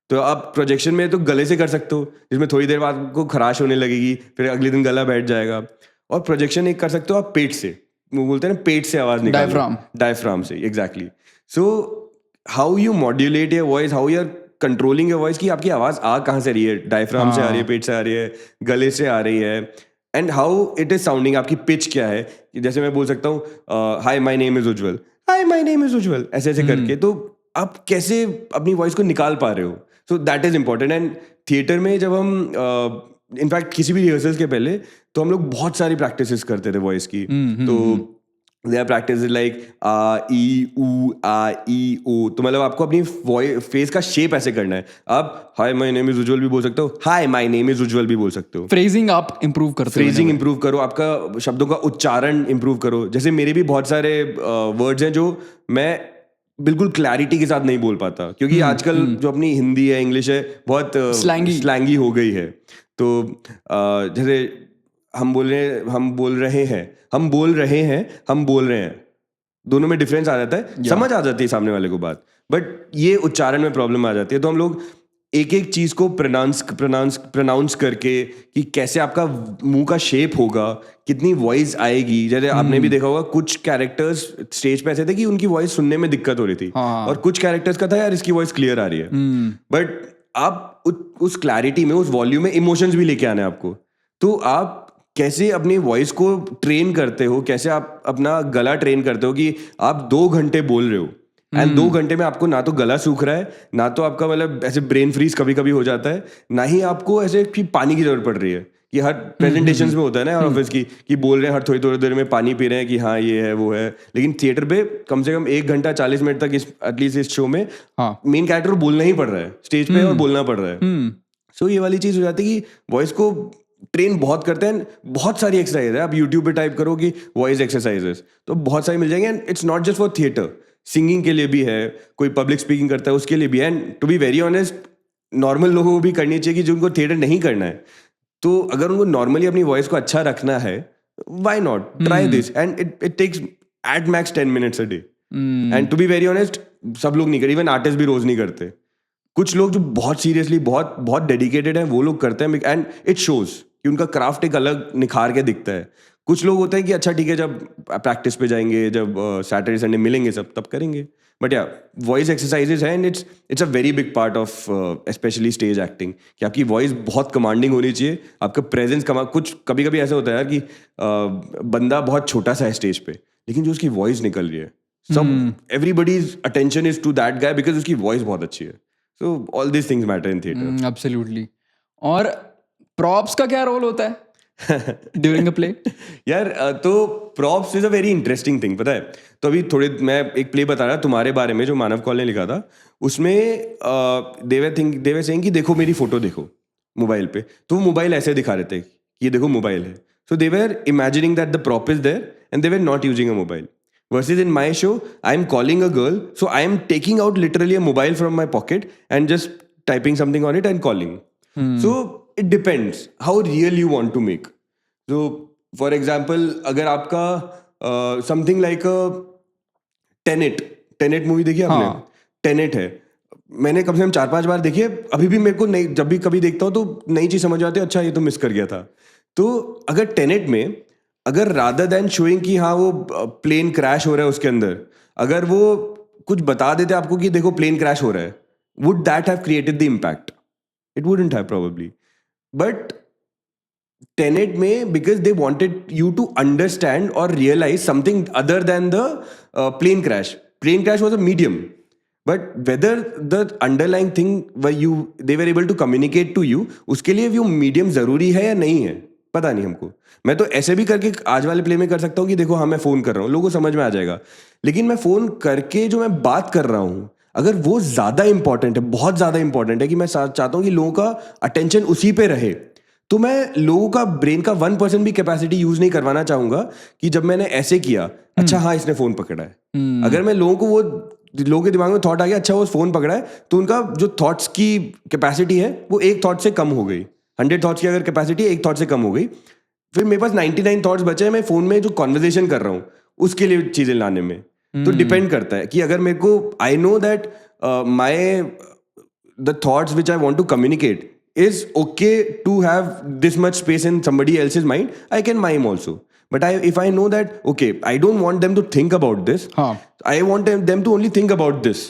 तो आप प्रोजेक्शन में तो गले से कर सकते हो, जिसमें थोड़ी देर बाद आपको खराश होने लगेगी, फिर अगले दिन गला बैठ जाएगा. और प्रोजेक्शन एक कर सकते हो आप पेट से, वो बोलते हैं ना पेट से आवाज निकालो, डायफ्राम से, exactly. So how you modulate your voice, how you are controlling your voice, कि आपकी आवाज आ कहाँ से रही है, डायफ्राम से आ रही है, पेट से आ रही है, गले से आ रही है, and how it is sounding, आपकी पिच क्या है. जैसे मैं बोल सकता हूँ hi my name is Ujjwal, hi my name is Ujjwal, ऐसे ऐसे करके. तो आप कैसे अपनी वॉइस को निकाल पा रहे हो, so that is important. And theatre में जब हम इनफैक्ट किसी भी रिहर्सल्स के पहले तो हम लोग बहुत सारी प्रैक्टिसेस करते थे वॉइस की. तो देयर प्रैक्टिस लाइक आ ई ऊ आ ई ओ. तो मतलब आपको अपनी फेस का शेप ऐसे करना है. आप हाय माय नेम इज उज्जवल भी बोल सकते हो, हाय माय नेम इज उज्जवल भी बोल सकते हो. फ्रेजिंग आप इंप्रूव करते हो. फ्रेजिंग इंप्रूव करो, आपका शब्दों का उच्चारण इंप्रूव करो. जैसे मेरे भी बहुत सारे वर्ड्स हैं जो मैं बिल्कुल क्लैरिटी के साथ नहीं बोल पाता, क्योंकि आजकल जो अपनी हिंदी है, इंग्लिश है, बहुत स्लैंगी हो गई है. तो जैसे हम बोल रहे हैं, दोनों में डिफरेंस आ जाता है. समझ आ जाती है सामने वाले को बात, बट ये उच्चारण में प्रॉब्लम आ जाती है. तो हम लोग एक एक चीज को प्रोनाउंस करके कि कैसे आपका मुंह का शेप होगा, कितनी वॉइस आएगी. जैसे आपने भी देखा होगा कुछ कैरेक्टर्स स्टेज पे ऐसे थे कि उनकी वॉइस सुनने में दिक्कत हो रही थी, और कुछ कैरेक्टर्स का था यार इसकी वॉइस क्लियर आ रही है. बट आप उस क्लैरिटी में, उस वॉल्यूम में इमोशंस भी लेके आने आपको. तो आप कैसे अपनी वॉइस को ट्रेन करते हो, कैसे आप अपना गला ट्रेन करते हो कि आप 2 घंटे बोल रहे हो, एंड 2 घंटे में आपको ना तो गला सूख रहा है, ना तो आपका मतलब ऐसे ब्रेन फ्रीज कभी कभी हो जाता है, ना ही आपको ऐसे कि पानी की जरूरत पड़ रही है. कि हर प्रेजेंटेशंस में होता है ना ऑफिस की, कि बोल रहे हैं हर थोड़ी थोड़ी देर में पानी पी रहे हैं कि हाँ ये है वो है. लेकिन थिएटर पे कम से कम 1 घंटा 40 मिनट तक एटलीस्ट इस शो में मेन कैरेक्टर को बोलना ही पड़ रहा है स्टेज पे, और बोलना पड़ रहा है. सो ये वाली चीज हो जाती है कि वॉइस को ट्रेन बहुत करते हैं. बहुत सारी एक्सरसाइज है, आप यूट्यूब पे टाइप करो कि वॉइस एक्सरसाइजेस, तो बहुत सारी मिल जाएंगे. And it's not just for theatre, singing के लिए भी है, कोई पब्लिक स्पीकिंग करता है उसके लिए भी है. And to be very honest, normal लोगों को भी करनी चाहिए कि जिनको थिएटर नहीं करना है. तो अगर उनको नॉर्मली अपनी वॉइस को अच्छा रखना है, why not try this. And it takes at max 10 minutes a day. And to be very honest, सब लोग नहीं करते, इवन आर्टिस्ट भी रोज नहीं करते. कुछ लोग जो बहुत सीरियसली बहुत बहुत डेडिकेटेड हैं वो लोग करते हैं, एंड इट शोज कि उनका क्राफ्ट एक अलग निखार के दिखता है. कुछ लोग होते हैं कि अच्छा ठीक है, जब प्रैक्टिस पे जाएंगे, जब सैटरडे संडे मिलेंगे सब, तब करेंगे. बट या वॉइस एक्सरसाइजेज है, and it's a very big part of specially stage acting, कि आपकी वॉइस बहुत कमांडिंग होनी चाहिए, आपका प्रेजेंस कुछ कभी कभी ऐसा होता है यार कि बंदा बहुत छोटा सा है स्टेज पे, लेकिन जो उसकी वॉइस निकल रही है, सब everybody's attention is to that guy because उसकी वॉइस बहुत अच्छी है. So all these things matter in theater. Absolutely. और props का क्या रोल होता है during a play? यार तो props is a very interesting thing, पता है. तो अभी थोड़े मैं एक प्ले बता रहा तुम्हारे बारे में जो मानव कौल ने लिखा था. उसमें they were saying कि देखो मेरी फोटो देखो मोबाइल पे, तो वो मोबाइल ऐसे दिखा रहे थे कि ये देखो मोबाइल है. So they were imagining that the prop is there and they were not using a mobile. Versus in my show, I'm calling a girl, so I am taking out literally a mobile from my pocket and just typing something on it and calling. So it depends how real you want to make. So for example, अगर आपका something like a Tenet movie देखी आपने? Tenet है, मैंने कम से कम 4-5 बार देखी है. अभी भी मेरे को नहीं, जब भी कभी देखता हूँ तो नई चीज समझ आती है, अच्छा ये तो मिस कर गया था. तो अगर Tenet में, अगर रादर देन शोइंग कि हाँ वो प्लेन क्रैश हो रहा है उसके अंदर, अगर वो कुछ बता देते आपको कि देखो प्लेन क्रैश हो रहा है, would that have created the impact? It wouldn't have probably. But Tenet में, because they wanted you to understand और realise something other than the plane crash was a medium, but whether the underlying thing they were able to communicate to you, उसके लिए वो मीडियम जरूरी है या नहीं है पता नहीं हमको. मैं तो ऐसे भी करके आज वाले प्ले में कर सकता हूँ कि देखो हाँ मैं फोन कर रहा हूँ, लोगों को समझ में आ जाएगा. लेकिन मैं फोन करके जो मैं बात कर रहा हूँ, अगर वो ज्यादा इंपॉर्टेंट है, बहुत ज्यादा इंपॉर्टेंट है, कि मैं चाहता हूँ कि लोगों का अटेंशन उसी पे रहे, तो मैं लोगों का ब्रेन का 1% भी कैपेसिटी यूज नहीं करवाना चाहूंगा कि जब मैंने ऐसे किया, अच्छा हाँ इसने फोन पकड़ा है. अगर मैं लोगों के दिमाग में थॉट आ गया अच्छा वो फोन पकड़ा है, तो उनका जो थॉट्स की कैपेसिटी है वो एक थॉट से कम हो गई. 100 थॉट्स की अगर कैपेसिटी एक थॉट से कम हो गई, फिर मेरे पास 99 थॉट्स बचे हैं. मैं फोन में जो कॉन्वर्जेशन कर रहा हूँ उसके लिए चीजें लाने में. तो डिपेंड करता है कि अगर मेरे को I know that the thoughts which I want to communicate is okay to have this much space in somebody else's mind, I can mime also. But if I know that okay, I don't want them to think about this, I want them to only think about this,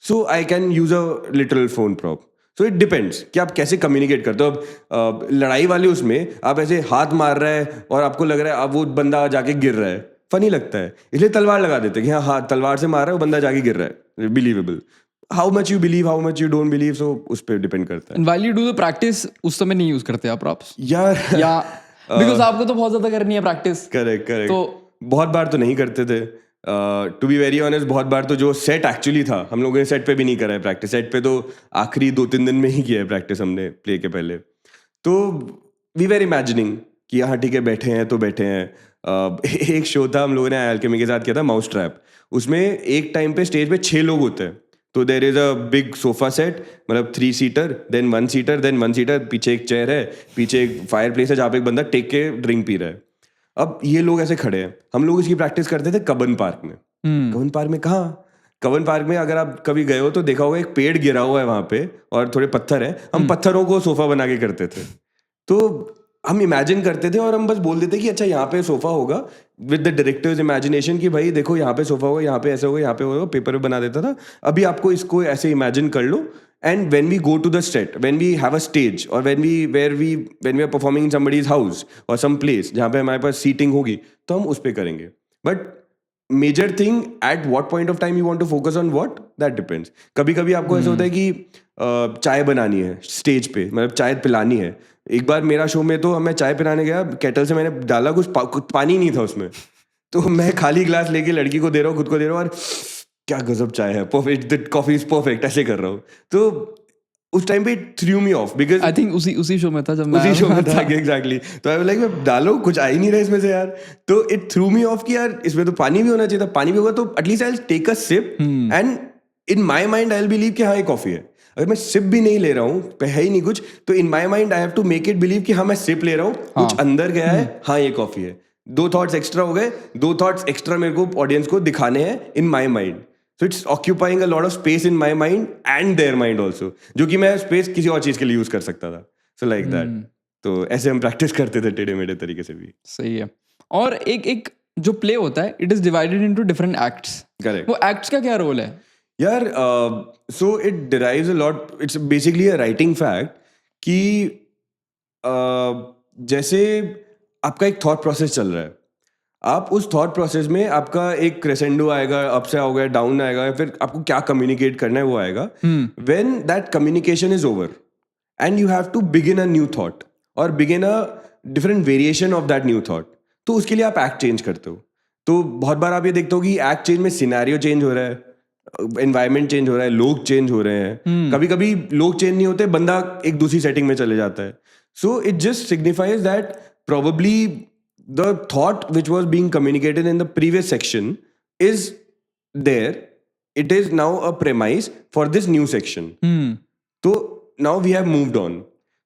so I can use a literal phone prop. So it depends कि आप कैसे कम्युनिकेट करते हो. अब लड़ाई वाले उसमें आप ऐसे हाथ मार रहा है और आपको लग रहा है अब वो बंदा जाके गिर रहा है, फनी लगता है, इसलिए तलवार लगा देते हैं कि हाँ हाँ तलवार से मार रहा है वो बंदा जाके गिर रहा है, believable. How much you believe, how much you don't believe, so उस पर डिपेंड करता है and while you do the practice उस समय नहीं यूज करते आप प्रॉप्स यार. या बिकॉज आपको तो बहुत ज्यादा करनी है प्रैक्टिस. Correct correct. तो बहुत बार तो नहीं करते थे. टू बी वेरी ऑनेस्ट, बहुत बार तो जो सेट एक्चुअली था हम लोगों ने सेट पे भी नहीं करा है प्रैक्टिस. सेट पे तो आखिरी 2-3 दिन में ही किया है प्रैक्टिस हमने प्ले के पहले. तो वी वेर इमेजिनिंग कि हाँ ठीक है बैठे हैं तो बैठे हैं. एक शो था हम लोगों ने अल्केमी के साथ किया था, माउस ट्रैप. उसमें एक टाइम पे स्टेज पे 6 लोग होते हैं. तो there is a big sofa set, मतलब 3 seater, then 1 seater, then 1 seater, पीछे एक चेयर है, पीछे एक फायर प्लेस है जहाँ पे एक बंदा टेक के ड्रिंक पी रहा है. अब ये लोग ऐसे खड़े हैं. हम लोग इसकी प्रैक्टिस करते थे कबन पार्क में. कबन पार्क में कहाँ, कबन पार्क में अगर आप कभी गए हो तो देखा होगा एक पेड़ गिरा हुआ है वहां पे और थोड़े पत्थर हैं. हम पत्थरों को सोफा बना के करते थे. तो हम इमेजिन करते थे और हम बस बोल देते कि अच्छा यहाँ पे सोफा होगा, विद द डायरेक्टर्स इमेजिनेशन कि भाई देखो यहाँ पे सोफा होगा, यहाँ पे ऐसे होगा, यहाँ पे होगा, पेपर पे बना देता था. अभी आपको इसको ऐसे इमेजिन कर लो. And when we go to the set, when we have a stage, or when we are performing in somebody's house or some place जहाँ पे हमारे पास seating होगी, तो हम उस पे करेंगे. But major thing, at what point of time you want to focus on what, that depends. कभी कभी आपको ऐसा होता है कि चाय बनानी है स्टेज पे, मतलब चाय पिलानी है. एक बार मेरा शो में तो मैं चाय पिलाने गया, केटल से मैंने डाला कुछ पानी नहीं था उसमें. तो मैं खाली ग्लास लेके लड़की को दे रहा हूँ, खुद को दे रहा हूँ, और क्या गजब चाय है, perfect, the coffee is perfect, ऐसे कर रहा हूँ. तो उस टाइम पे it through me of because I think उसी शो में था जब मैं उसी शो में था एग्जैक्टली. तो आई लाइक मैं डालो, कुछ आ ही नहीं रहा इसमें से यार. तो इट थ्रू मी ऑफ कि यार इसमें तो पानी भी होना चाहिए था. पानी भी होगा तो at least I will take a sip and in my mind I will believe कि हाँ ये कॉफी है. अगर मैं सिप भी नहीं ले रहा हूँ, है ही नहीं कुछ, तो in my mind I have to make it believe कि हाँ मैं सिप ले रहा हूँ, कुछ अंदर गया है, हाँ ये कॉफी है. 2 थॉट्स एक्स्ट्रा हो गए, 2 थॉट्स एक्स्ट्रा मेरे को ऑडियंस को दिखाने हैं in my mind. So it's occupying a lot of space in my mind and their mind also, जो कि मैं स्पेस किसी और चीज के लिए यूज कर सकता था. So like that. तो ऐसे हम प्रैक्टिस करते थे टेढ़े मेढ़े तरीके से भी. सही है. और एक जो प्ले होता है, it is divided into different acts. Correct. वो एक्ट्स का क्या रोल है? यार so it derives a lot, it's basically a writing fact कि जैसे आपका एक थॉट प्रोसेस चल रहा है, आप उस थॉट प्रोसेस में आपका एक क्रेसेंडो आएगा, अप से आओगे, डाउन आएगा, फिर आपको क्या कम्युनिकेट करना है वो आएगा. When that communication is over and you have to begin a new thought और begin a different variation of that new thought, तो उसके लिए आप एक्ट चेंज करते हो. तो बहुत बार आप ये देखते हो कि एक्ट चेंज में सिनेरियो चेंज हो रहा है, एनवायरमेंट चेंज हो रहा है, लोग चेंज हो रहे हैं. कभी कभी लोग चेंज नहीं होते, बंदा एक दूसरी सेटिंग में चले जाता है. So it just signifies that probably the thought which was being communicated in the previous section is there. It is now a premise for this new section. तो now we have moved on.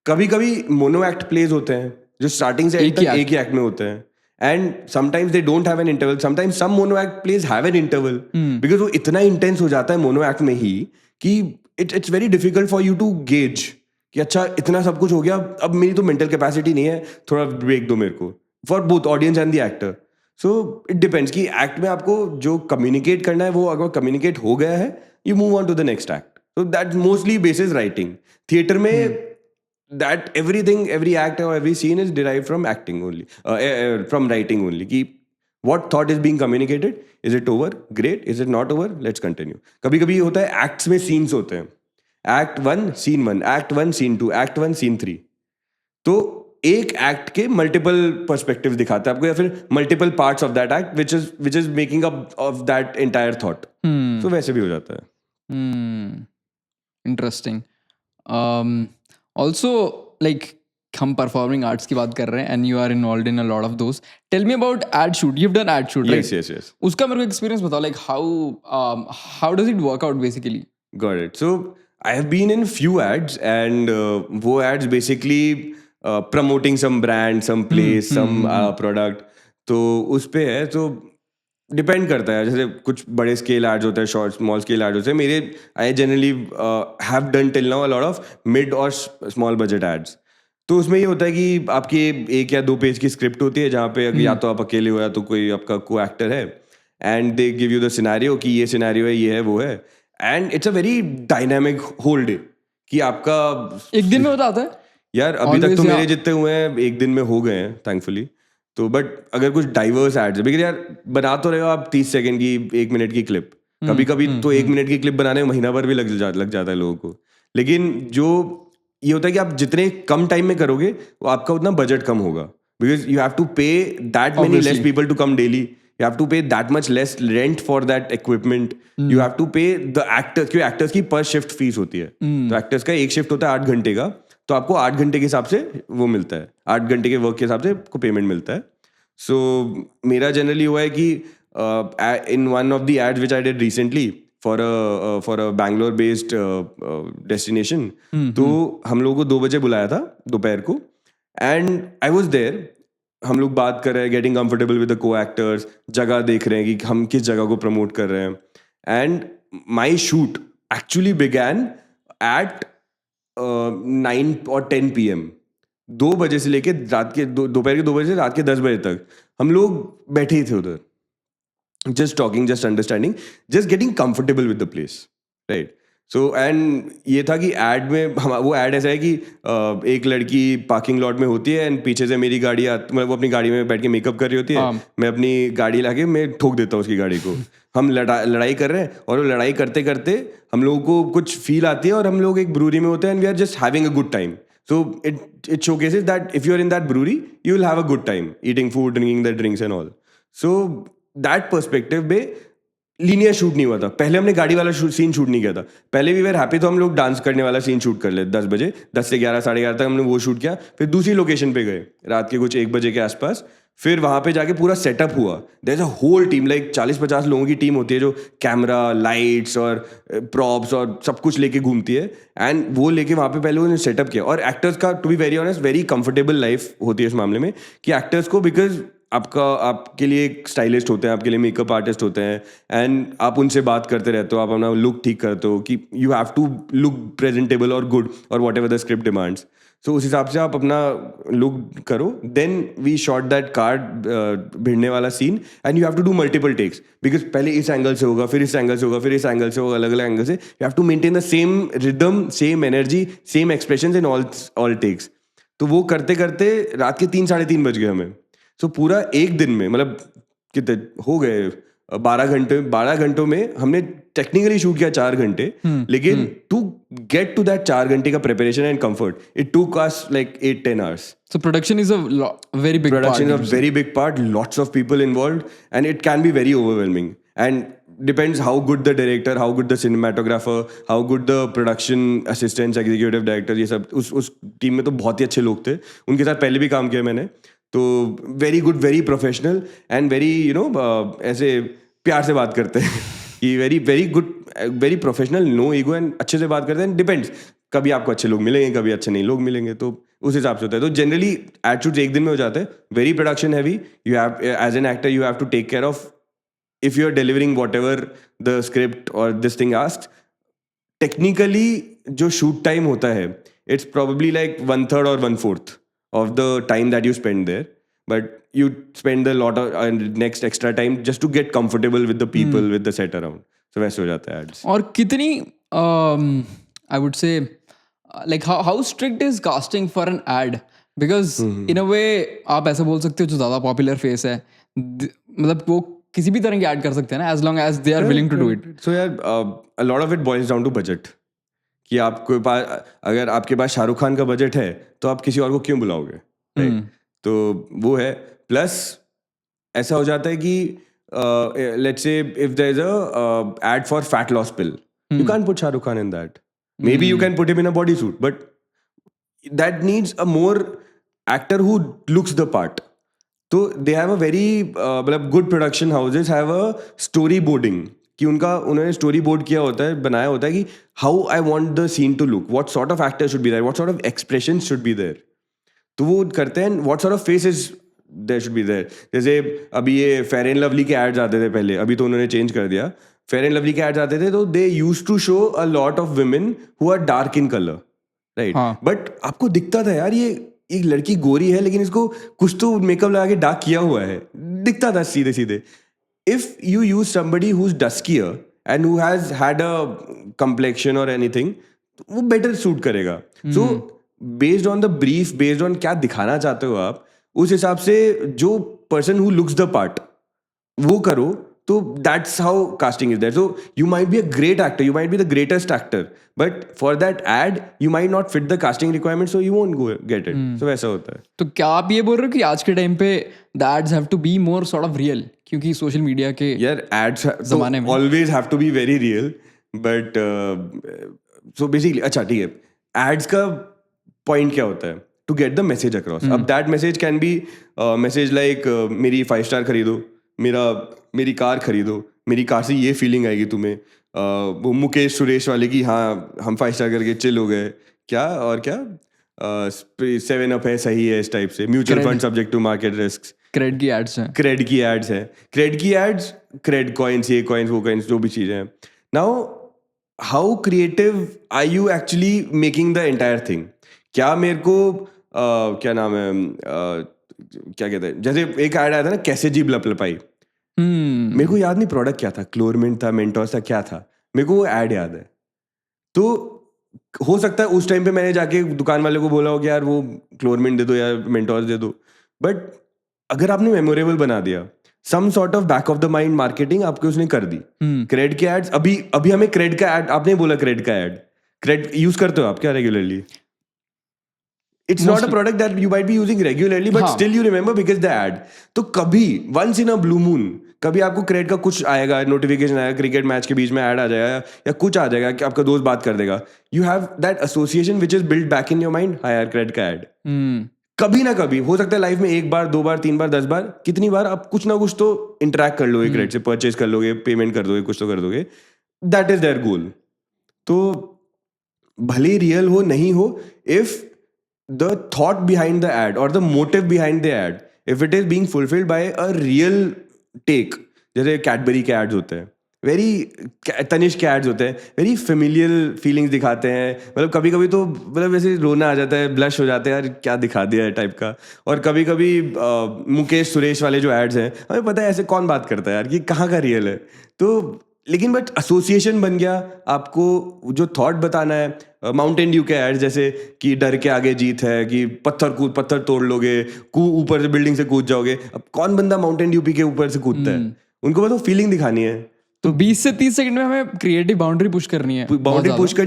कभी कभी मोनो एक्ट प्लेज होते हैं जो स्टार्टिंग से एक ही एक्ट में होते हैं. And sometimes they don't have an interval. Sometimes some mono act plays have an interval because वो इतना इंटेंस हो जाता है मोनो एक्ट में ही कि it's very difficult for you to gauge कि अच्छा इतना सब कुछ हो गया, अब मेरी तो मेंटल कैपेसिटी नहीं है, थोड़ा ब्रेक दो मेरे को, for both audience and the actor. So it depends कि एक्ट में आपको जो कम्युनिकेट करना है वो अगर कम्युनिकेट हो गया है, you move on to the next act. So that mostly basis writing. Theatre में दैट एवरीथिंग, एवरी एक्ट और every scene is derive from acting only, from writing only. कि what thought is being communicated, is it over, great, is it not over, let's continue. कभी कभी होता है एक्ट्स में सीन्स होते हैं, act 1 scene 1, act 1 scene 2, act 1 scene 3. तो एक एक्ट के मल्टीपल पर्सपेक्टिव दिखाता है आपको, या फिर multiple parts of that act which is making up of that entire thought. तो वैसे भी हो जाता है. इंटरेस्टिंग. ऑल्सो लाइक हम परफॉर्मिंग आर्ट्स की बात कर रहे हैं and you are involve in a lot of those. Tell me about ad shoot. You have done ad shoot, right? Yes, yes. उसका मेरे को एक्सपीरियंस बताओ. Like how does it work out basically? Got it. So I have been in few ads, and वो ads basically promoting some brand, some place, some product. तो उस पे है, तो डिपेंड करता है. जैसे कुछ बड़े स्केल एड्स होते हैं, शॉर्ट स्मॉल स्केल एड्स होते हैं. मेरे I generally have done till now a lot of mid और स्मॉल बजट एड्स. तो उसमें ये होता है कि आपकी 1 या 2 पेज की स्क्रिप्ट होती है जहाँ पे या तो आप अकेले हो या तो कोई आपका को एक्टर है, and they give you the scenario कि ये सिनेरियो है, ये है, वो है. And it's a very dynamic whole day कि आपका एक दिन में होता आता है यार अभी तक Always, तो yeah. मेरे जितने हुए हैं एक दिन में हो गए हैं थैंकफुली। तो बट अगर कुछ डाइवर्स एड्स है बिकॉज यार बना तो रहे हो आप 30 सेकंड की 1 मिनट की क्लिप, कभी कभी तो 1 मिनट की क्लिप बनाने में महीना भर भी लग जाता है लोगों को। लेकिन जो ये होता है कि आप जितने कम टाइम में करोगे वो आपका उतना बजट कम होगा because you have to pay that many less Obviously. People to come daily, you have to pay that much less rent for that equipment, you have to pay the actors, क्योंकि एक्टर्स की पर शिफ्ट फीस होती है। तो एक्टर्स का एक शिफ्ट होता है 8 घंटे का, तो आपको 8 घंटे के हिसाब से वो मिलता है, 8 घंटे के वर्क के हिसाब से आपको पेमेंट मिलता है। सो मेरा जनरली हुआ है कि in one of the ads which I did recently for a Bangalore based destination, तो हम लोगों को 2 बजे बुलाया था दोपहर को एंड आई वॉज देयर। हम लोग बात कर रहे हैं, गेटिंग कंफर्टेबल विद द को एक्टर्स, जगह देख रहे हैं कि हम किस जगह को प्रमोट कर रहे हैं। And my shoot actually began at 9 और 10 PM, 2 बजे से लेके रात के दोपहर के 2 बजे से रात के 10 बजे तक हम लोग बैठे ही थे उधर, just talking, just understanding, just getting comfortable with the place, right? So and ये था कि एड में वो एड ऐसा है कि एक लड़की पार्किंग लॉट में होती है एंड पीछे से मेरी गाड़ी मतलब वो अपनी गाड़ी में बैठ के मेकअप कर रही होती है, मैं अपनी गाड़ी लाके मैं ठोक देता हूँ उसकी गाड़ी को। हम लड़ाई कर रहे हैं और वो लड़ाई करते करते हम लोगों को कुछ फील आती है और हम लोग एक ब्रूरी में होते हैं and we are just having a good time. So it showcases that if you're in that brewery, you will have a good time eating food, drinking the drinks and all. So that perspective में लीनियर शूट नहीं हुआ था। पहले हमने गाड़ी वाला सीन शूट नहीं किया था, पहले वी वर हैप्पी तो हम लोग डांस करने वाला सीन शूट कर ले 10 बजे, 10 से 11 साढ़े 11 तक हमने वो शूट किया। फिर दूसरी लोकेशन पे गए रात के कुछ 1 बजे के आसपास, फिर वहां पे जाके पूरा सेटअप हुआ। There is a whole team, like 40-50 लोगों की टीम होती है जो कैमरा, लाइट्स और प्रॉप्स और सब कुछ लेके घूमती है एंड वो लेके वहां पे पहले उन्होंने सेटअप किया। और एक्टर्स का to be very honest very comfortable life होती है इस मामले में कि एक्टर्स को, बिकॉज आपके लिए एक स्टाइलिस्ट होते हैं, आपके लिए मेकअप आर्टिस्ट होते हैं एंड आप उनसे बात करते रहते हो, आप अपना लुक ठीक करते हो कि you have to look presentable और गुड और whatever the script demands. So उस हिसाब से आप अपना लुक करो। Then we shot that card भिड़ने वाला scene and you have to do multiple takes because पहले इस एंगल से होगा, फिर इस एंगल से होगा, फिर इस एंगल से होगा, अलग अलग एंगल से। You have to maintain the same rhythm, same energy, same expression in all takes. तो वो करते करते रात के 3-3:30 बज गए हमें। सो पूरा एक दिन में मतलब कितने हो गए 12 घंटों में हमने टेक्निकली शूट किया 4 घंटे, लेकिन टू गेट टू दैट 4 घंटे का preparation and comfort it took us like 8-10 hours. So production is a very big Production part. is a very big part, lots of people involved and it can be very overwhelming and depends how good the director, how good the cinematographer, how good the production assistants, executive director, ये सब उस टीम में तो बहुत ही अच्छे लोग थे, उनके साथ पहले भी काम किया मैंने। तो very good, very professional and very ऐसे प्यार से बात करते हैं कि very good, very professional, no ego and अच्छे से बात करते हैं। डिपेंड्स, कभी आपको अच्छे लोग मिलेंगे, कभी अच्छे नहीं लोग मिलेंगे, तो उस हिसाब से होता है। तो जनरली एड शूट्स एक दिन में हो जाते हैं, very production heavy. You have as an actor you have to take care of if you're delivering whatever the script or this thing asks. Technically जो shoot time होता है it's probably like 1/3 or 1/4 of the time that you spend there, but you spend a lot of next extra time just to get comfortable with the people, with the set around. So वैसे हो जाता है ads. और कितनी I would say like how strict is casting for an ad? Because in a way आप ऐसा बोल सकते हो जो ज़्यादा पॉपुलर फेस है, मतलब वो किसी भी तरह की ऐड कर सकते हैं ना, as long as they are willing to do it. So यार a lot of it boils down to budget. कि आपके पास, अगर आपके पास शाहरुख खान का बजट है तो आप किसी और को क्यों बुलाओगे, right? तो वो है। प्लस ऐसा हो जाता है कि let's say if there is a ad for fat loss pill, you can put Shahrukh Khan in that, maybe you can put him in a bodysuit, but that needs a more actor who looks the part. तो they have a very मतलब good production houses have a storyboarding कि उन्होंने स्टोरी बोर्ड किया होता है, बनाया होता है कि how I want the scene to look, what sort of actor should be there, what sort of expression should be there. तो वो करते हैं, what sort of faces there should be there. जैसे अभी ये फेयर एंड लवली के एड्स आते थे पहले, अभी तो उन्होंने चेंज कर दिया। फेयर एंड लवली के एड्स आते थे तो they used to show a lot of women who are dark in colour, right? But आपको दिखता था यार ये एक लड़की गोरी है लेकिन इसको कुछ तो मेकअप लगा के डार्क किया हुआ है, दिखता था सीधे सीधे। If you use somebody who's duskier and who has had a complexion or anything, वो बेटर सूट करेगा. So based on the brief, based on क्या दिखाना चाहते हो आप, उस हिसाब से जो person who looks the part वो करो. तो that's how casting is there. So you might be a great actor, you might be the greatest actor, but for that ad you might not fit the casting requirement, so you won't go get it. So वैसा होता है. तो क्या आप ये बोल रहे हो कि आज के टाइम पे the ads have to be more sort of real, क्योंकि सोशल मीडिया के यार एड्स जमाने में always have to be very real, but so basically अच्छा ठीक है, एड्स का पॉइंट क्या होता है? To get the message across. अब that message can be message like मेरी 5 स्टार खरीदो, मेरी कार खरीदो, मेरी कार से ये फीलिंग आएगी तुम्हें. वो मुकेश सुरेश वाले की, हाँ हम 5 स्टार करके चिल हो गए, क्या और क्या 7 अप है, सही है, इस टाइप से. Mutual fund subject to market risk. CRED की एड्स हैं. क्रेड की एड्स हैं. क्रेड की एड्स, क्रेड कॉइन्स, ये कॉइन्स वो कॉइन्स, जो भी चीज़ें हैं. Now how creative are you actually making the entire thing? क्या मेरे को क्या नाम है, क्या कहते हैं, जैसे एक ऐड आया था ना, कैसे जीभ लपलपाई. मेरे को याद नहीं प्रोडक्ट क्या था, क्लोरमिंट था, मेंटोस था, क्या था, मेरे को वो ऐड याद है. तो हो सकता है उस टाइम पे मैंने जाके दुकान वाले को बोला हो कि यार वो क्लोरमिंट दे दो या मेंटोस दे दो, बट अगर आपने मेमोरेबल बना दिया, some sort of back of the mind marketing आपके उसने कर दी. क्रेड के एड्स, अभी हमें क्रेड का एड, आपने बोला क्रेड का एड, क्रेड यूज करते हो आप क्या regularly? It's not a product that you might be using regularly, but still you remember because the ad. तो कभी once in a blue moon कभी आपको क्रेड का कुछ आएगा, नोटिफिकेशन आएगा, क्रिकेट मैच के बीच में ऐड आ जाएगा या कुछ आ जाएगा कि आपका दोस्त बात कर देगा. You have that association which is build back in your mind. हाँ यार, क्रेड का ऐड कभी ना कभी हो सकता है लाइफ में, 1 बार 2 बार 3 बार 10 बार, कितनी बार आप कुछ ना कुछ तो इंटरेक्ट कर लोगे क्रेड से, परचेज कर लोगे, पेमेंट कर दोगे, कुछ तो कर दोगे. दैट इज देयर गोल. तो भले रियल हो नहीं हो, if the thought behind the ad or the motive behind the ad, if it is being fulfilled by a real take, जैसे कैडबरी के एड्स होते हैं, वेरी तनिष्क के एड्स होते हैं, वेरी फेमिलियल फीलिंग्स दिखाते हैं. मतलब कभी कभी तो मतलब वैसे रोना आ जाता है, ब्लश हो जाता है, यार क्या दिखा दिया है टाइप का. और कभी कभी मुकेश सुरेश वाले जो एड्स हैं, हमें पता है ऐसे कौन बात करता है यार, कि कहाँ का रियल है. तो लेकिन बट एसोसिएशन बन गया, आपको जो थॉट बताना है. माउंटेन ड्यू के एड जैसे कि डर के आगे जीत है, कि पत्थर तोड़ लोगे, ऊपर से बिल्डिंग से कूद जाओगे. अब कौन बंदा माउंटेन ड्यू पी के ऊपर से कूदता है? उनको बस वो फीलिंग दिखानी है. तो 20 से 30 सेकंड में हमें क्रिएटिव बाउंड्री पुश करनी है,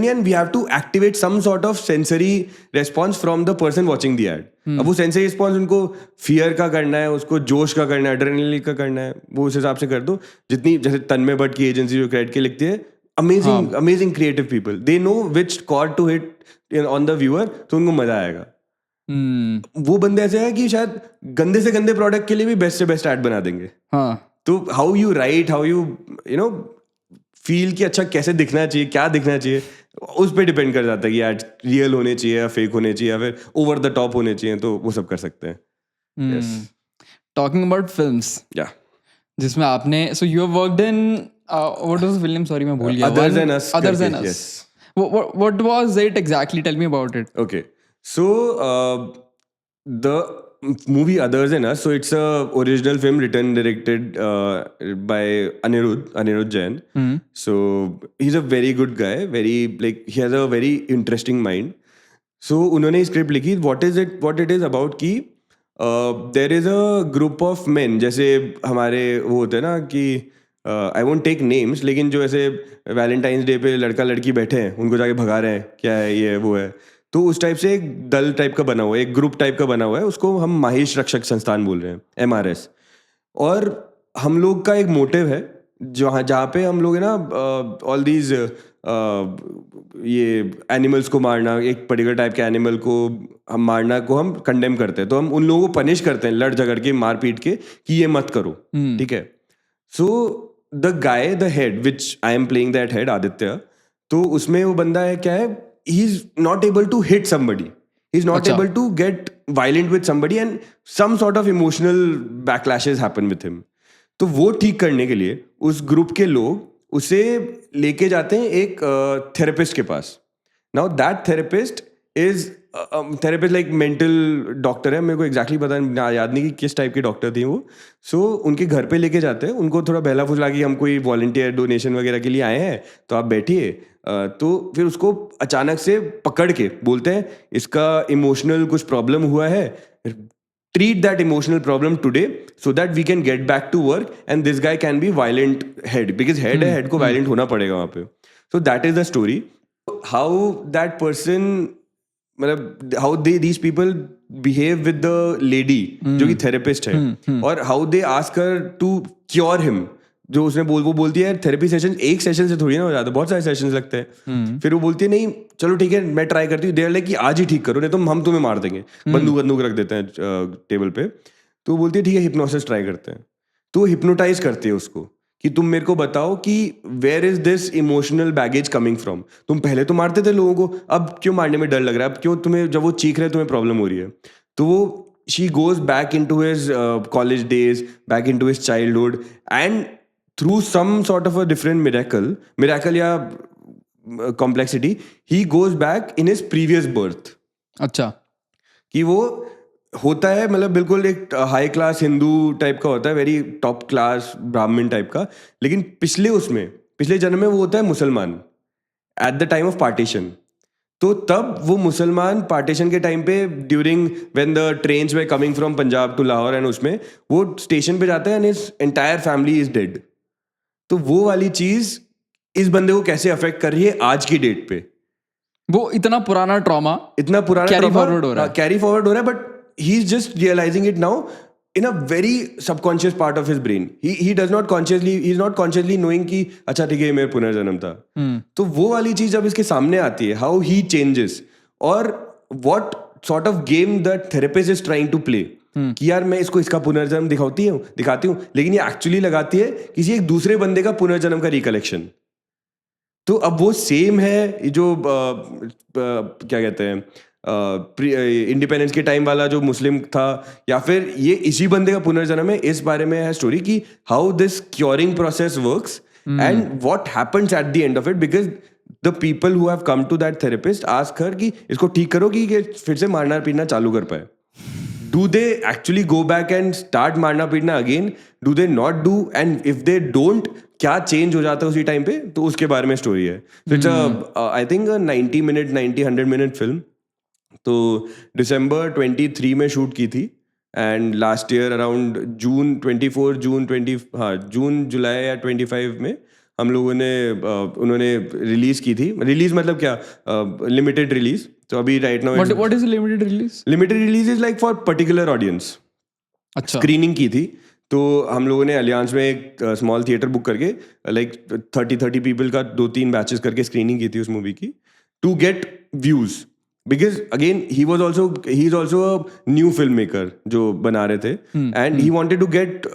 and we have to activate some sort of sensory response from the person watching the ad. अब वो सेंसरी रिस्पॉन्स उनको फियर का करना है, उसको जोश का करना है, एड्रेनलिन का करना है, वो उस हिसाब से कर दो. जितनी जैसे तन्मय भट्ट की एजेंसी जो क्रेड के लिखती है, amazing creative people, they know which chord to hit on the viewer, तो उनको मजा आएगा. वो बंदे ऐसे हैं कि शायद गंदे से गंदे प्रोडक्ट के लिए भी बेस्ट से बेस्ट एड बना देंगे. तो how you right, how you know feel कि अच्छा कैसे दिखना चाहिए, क्या दिखना चाहिए, उस पर डिपेंड कर जाता है कि एड रियल होने चाहिए या फेक होने चाहिए या फिर ओवर द टॉप होने चाहिए. तो वो सब कर सकते हैं. टॉकिंग अबाउट फिल्म्स, जिसमें आपने, so you have worked in what was the film, sorry मैं भूल गया. Others Than Us. Others Than Us. Yes. What was it exactly? Tell me about it. Okay. So the movie Others Than Us, so it's a original film written, directed by Anirudh Jain. So he's a very good guy, very like he has a very interesting mind. So उन्होंने स्क्रिप्ट लिखी. what it is about कि there is a group of men, जैसे हमारे वो होते हैं ना कि आई वोंट टेक नेम्स, लेकिन जो ऐसे वैलेंटाइंस डे पे लड़का लड़की बैठे हैं, उनको जाके भगा रहे हैं, क्या है ये वो है. तो उस टाइप से एक दल टाइप का बना हुआ है, एक ग्रुप टाइप का बना हुआ है, उसको हम माहिश रक्षक संस्थान बोल रहे हैं, MRS. और हम लोग का एक मोटिव है जहाँ पे हम लोग है ना ऑल दीज ये एनिमल्स को मारना, एक पर्टिकुलर टाइप के एनिमल को हम मारना को हम कंडेम करते हैं. तो हम उन लोगों को पनिश करते हैं लड़ झगड़ के, मार पीट के, कि ये मत करो, ठीक है. So the guy, the head which I am playing that head, Aditya, तो उसमें वो बंदा है क्या है, he is not able to hit somebody, he is not able to get violent with somebody, and some sort of emotional backlashes happen with him. तो वो ठीक करने के लिए उस ग्रुप के लोग उसे लेके जाते हैं एक थेरेपिस्ट के पास. Now that therapist is therapist like mental doctor है, मेरे को एग्जैक्टली पता नहीं, याद नहीं कि किस टाइप के डॉक्टर थी वो. सो उनके घर पे लेके जाते हैं, उनको थोड़ा बहला फुसला कि हम कोई वॉलंटियर डोनेशन वगैरह के लिए आए हैं तो आप बैठिए. तो फिर उसको अचानक से पकड़ के बोलते हैं इसका इमोशनल कुछ प्रॉब्लम हुआ है, treat that emotional problem today so that we can get back to work and this guy can be violent head because head है, head को violent होना पड़ेगा वहाँ पे. So that is the story. How that person, मतलब how these people behave with the lady जो कि therapist है, और how they ask her to cure him. जो उसने वो बोलती है थेरेपी सेशन एक सेशन से थोड़ी ना हो जाता, बहुत सारे सेशंस लगते हैं. फिर वो बोलती है नहीं चलो ठीक है मैं ट्राई करती हूँ, देर लाइक कि आज ही ठीक करो नहीं तो हम तुम्हें मार देंगे, बंदूक रख देते हैं टेबल पे. तो वो बोलती है ठीक है हिप्नोसिस ट्राई करते हैं. तो हिप्नोटाइज करती है उसको कि तुम मेरे को बताओ कि where is this emotional baggage coming from. तुम पहले तो मारते थे लोगों को, अब क्यों मारने में डर लग रहा है, अब क्यों तुम्हें जब वो चीख रहे तुम्हें प्रॉब्लम हो रही है. तो वो she goes back into his college days, back into his childhood, and through some sort of a different miracle या complexity, he goes back in his previous birth. अच्छा. कि वो होता है मतलब बिल्कुल एक हाई क्लास हिंदू टाइप का होता है, very top class Brahmin type का, लेकिन पिछले जन्म में वो होता है मुसलमान at the time of partition. तो तब वो मुसलमान पार्टीशन के टाइम पे during when the trains were coming from Punjab to Lahore and उसमें वो स्टेशन पे जाता है and his entire family is dead. तो वो वाली चीज इस बंदे को कैसे अफेक्ट कर रही है आज की डेट पे. वो इतना पुराना ट्रॉमा कैरी फॉरवर्ड हो रहा है, but he is just realising it now in a very subconscious part of his brain. He does not consciously, he is not consciously knowing कि अच्छा ठीक है ये मेरा पुनर्जन्म था. तो वो वाली चीज जब इसके सामने आती है, how he changes और what sort of game the therapist is trying to play. कि यार मैं इसका पुनर्जन्म दिखाती हूँ, लेकिन ये एक्चुअली लगाती है किसी एक दूसरे बंदे का पुनर्जन्म का रिकलेक्शन. तो अब वो सेम है जो क्या कहते हैं इंडिपेंडेंस के टाइम वाला जो मुस्लिम था, या फिर ये इसी बंदे का पुनर्जन्म है. इस बारे में है स्टोरी कि how this curing process works and what happens at the end of it, because the people who have come to that therapist ask her कि इसको ठीक करो कि फिर से मारना पीटना चालू कर पाए. Do they actually go back and start मारना पीटना again, do they not do, and if they don't क्या चेंज हो जाता है उसी टाइम पे. तो उसके बारे में स्टोरी है. It's I think 90-100 minute film. तो दिसंबर 23 में शूट की थी and last year around June July या 25 में हम लोगों ने उन्होंने रिलीज की थी. रिलीज मतलब क्या, लिमिटेड रिलीज. तो अभी right now what is limited release? Limited release is like for particular audience. अच्छा. स्क्रीनिंग की थी. तो हम लोगों ने अलियांस में एक स्मॉल थिएटर बुक करके लाइक 30 पीपल का 2-3 बैचेस करके स्क्रीनिंग की थी उस मूवी की, to get views. Because again he is also a new filmmaker जो बना रहे थे, and he wanted to get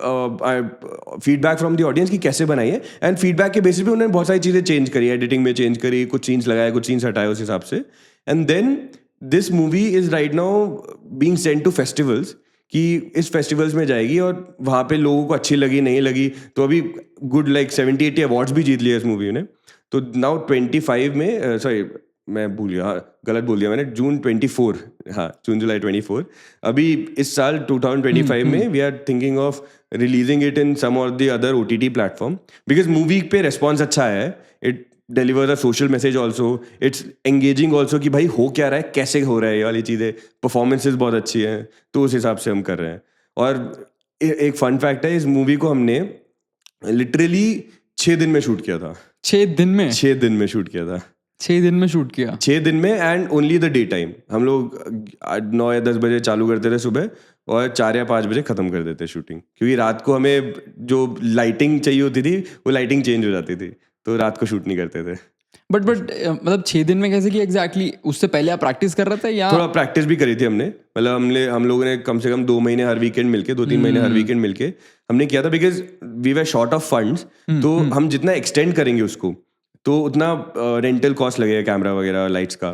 feedback from the audience कि कैसे बनाई है, and feedback के basis पे उन्होंने बहुत सारी चीज़ें चेंज करी, एडिटिंग में चेंज करी, कुछ सीन्स लगाए कुछ सीन्स हटाए उस हिसाब से. and then this movie is right now being sent to festivals कि इस फेस्टिवल्स में जाएगी और वहाँ पे लोगों को अच्छी लगी नहीं लगी. तो अभी गुड लाइक 70-80 अवार्ड्स भी जीत लिए इस मूवी ने. तो नाउ 25 में सॉरी मैं भूल गया, गलत बोल दिया मैंने, जून 24, जून जुलाई 24. अभी इस साल 2025 में we are thinking of releasing it in some और the other OTT platform, because movie पे रेस्पॉन्स अच्छा है. It delivers a social message also, it's engaging also कि भाई हो क्या रहा है, कैसे हो रहा है, ये वाली चीज़ें. परफॉर्मेंसेज बहुत अच्छी हैं, तो उस हिसाब से हम कर रहे हैं. और एक फन फैक्ट है, इस मूवी को हमने लिटरली 6 दिन में शूट किया था. 6 दिन में? 6 दिन में शूट किया था. 6 दिन में शूट किया? 6 दिन में, and only the day time. हम लोग 9 या 10 बजे चालू करते थे सुबह और 4 या 5 बजे खत्म कर देते शूटिंग, क्योंकि रात को हमें जो लाइटिंग चाहिए होती थी वो लाइटिंग चेंज हो जाती थी, तो रात को शूट नहीं करते थे. बट मतलब 6 दिन में कैसे कि एग्जैक्टली? उससे पहले आप प्रैक्टिस कर रहे थे या? थोड़ा प्रैक्टिस भी करी थी हमने, मतलब हम लोगों ने कम से कम 2 महीने हर वीकेंड मिलके, 2-3 महीने हर वीकेंड मिलके हमने किया था, because we were short of funds. तो हम जितना एक्सटेंड करेंगे उसको तो उतना रेंटल कॉस्ट लगेगा, कैमरा वगैरह, लाइट्स का.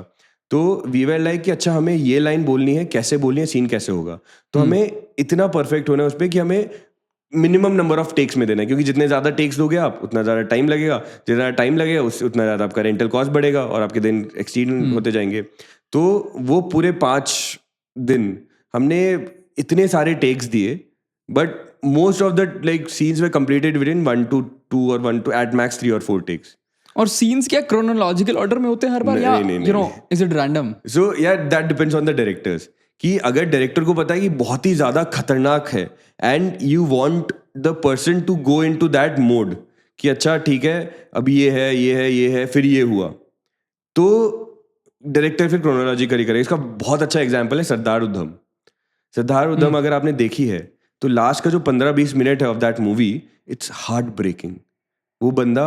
तो वी वर लाइक कि अच्छा हमें ये लाइन बोलनी है, कैसे बोलनी है, सीन कैसे होगा. तो हमें इतना परफेक्ट होना है उस पर कि हमें मिनिमम नंबर ऑफ टेक्स में देना है, क्योंकि जितने ज़्यादा टेक्स दोगे आप उतना ज़्यादा टाइम लगेगा, जितना टाइम लगेगा उससे उतना ज़्यादा आपका रेंटल कॉस्ट बढ़ेगा और आपके दिन एक्सटीड होते जाएंगे। तो वो पूरे 5 दिन हमने इतने सारे टेक्स दिए, but most of the like scenes we completed within 1 to 2 और 1 to at max 3 or 4 takes. और सीन्स क्या क्रोनोलॉजिकल ऑर्डर में होते हैं हर बार, या नहीं, you know is it random? So या that depends on the directors, कि अगर डायरेक्टर को पता है कि बहुत ही ज़्यादा खतरनाक है and you want the person to go into that mode कि अच्छा ठीक है अब ये है ये है ये है फिर ये हुआ, तो डायरेक्टर फिर क्रोनोलॉजिकली करे। इसका बहुत अच्छा एग्जांपल है सरदार उधम। सरदार उधम अगर आपने देखी है तो लास्ट का जो 15-20 मिनट है of that movie, it's heartbreaking. वो बंदा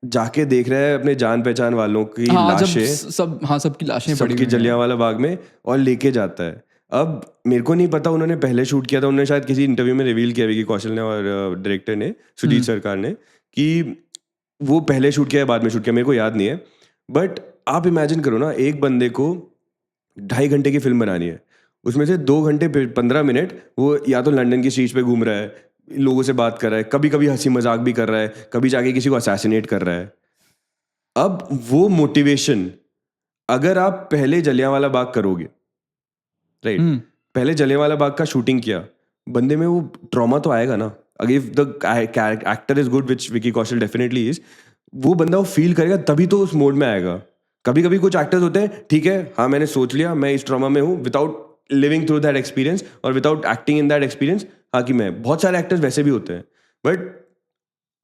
जाके देख रहा है अपने जान पहचान वालों की लाशें, सबकी लाशें पड़ी सबकी हुई हैं। जलियांवाला बाग में, और लेके जाता है। अब मेरे को नहीं पता उन्होंने पहले शूट किया था, उन्होंने शायद किसी इंटरव्यू में रिवील किया विकी कौशल ने और डायरेक्टर ने, सुजीत सरकार ने, कि वो पहले शूट किया या बाद में शूट किया, मेरे को याद नहीं है। बट आप इमेजिन करो ना, एक बंदे को 2.5 घंटे की फिल्म बनानी है, उसमें से 2 घंटे 15 मिनट वो या तो लंदन की स्ट्रीट्स पे घूम रहा है, लोगों से बात कर रहा है, कभी कभी हंसी मजाक भी कर रहा है, कभी जाके किसी को असैसिनेट कर रहा है। अब वो मोटिवेशन अगर आप पहले जलियांवाला बाग करोगे, राइट, पहले जलियांवाला बाग का शूटिंग किया, बंदे में वो ट्रॉमा तो आएगा ना। अगर if the actor is good, which Vicky Kaushal definitely is, वो बंदा वो फील करेगा तभी तो उस मोड में आएगा। कभी कभी कुछ एक्टर्स होते हैं, ठीक है हाँ मैंने सोच लिया मैं इस ट्रॉमा में हूँ, without living through that experience और without acting in that experience, हाँ कि मैं, बहुत सारे एक्टर्स वैसे भी होते हैं। बट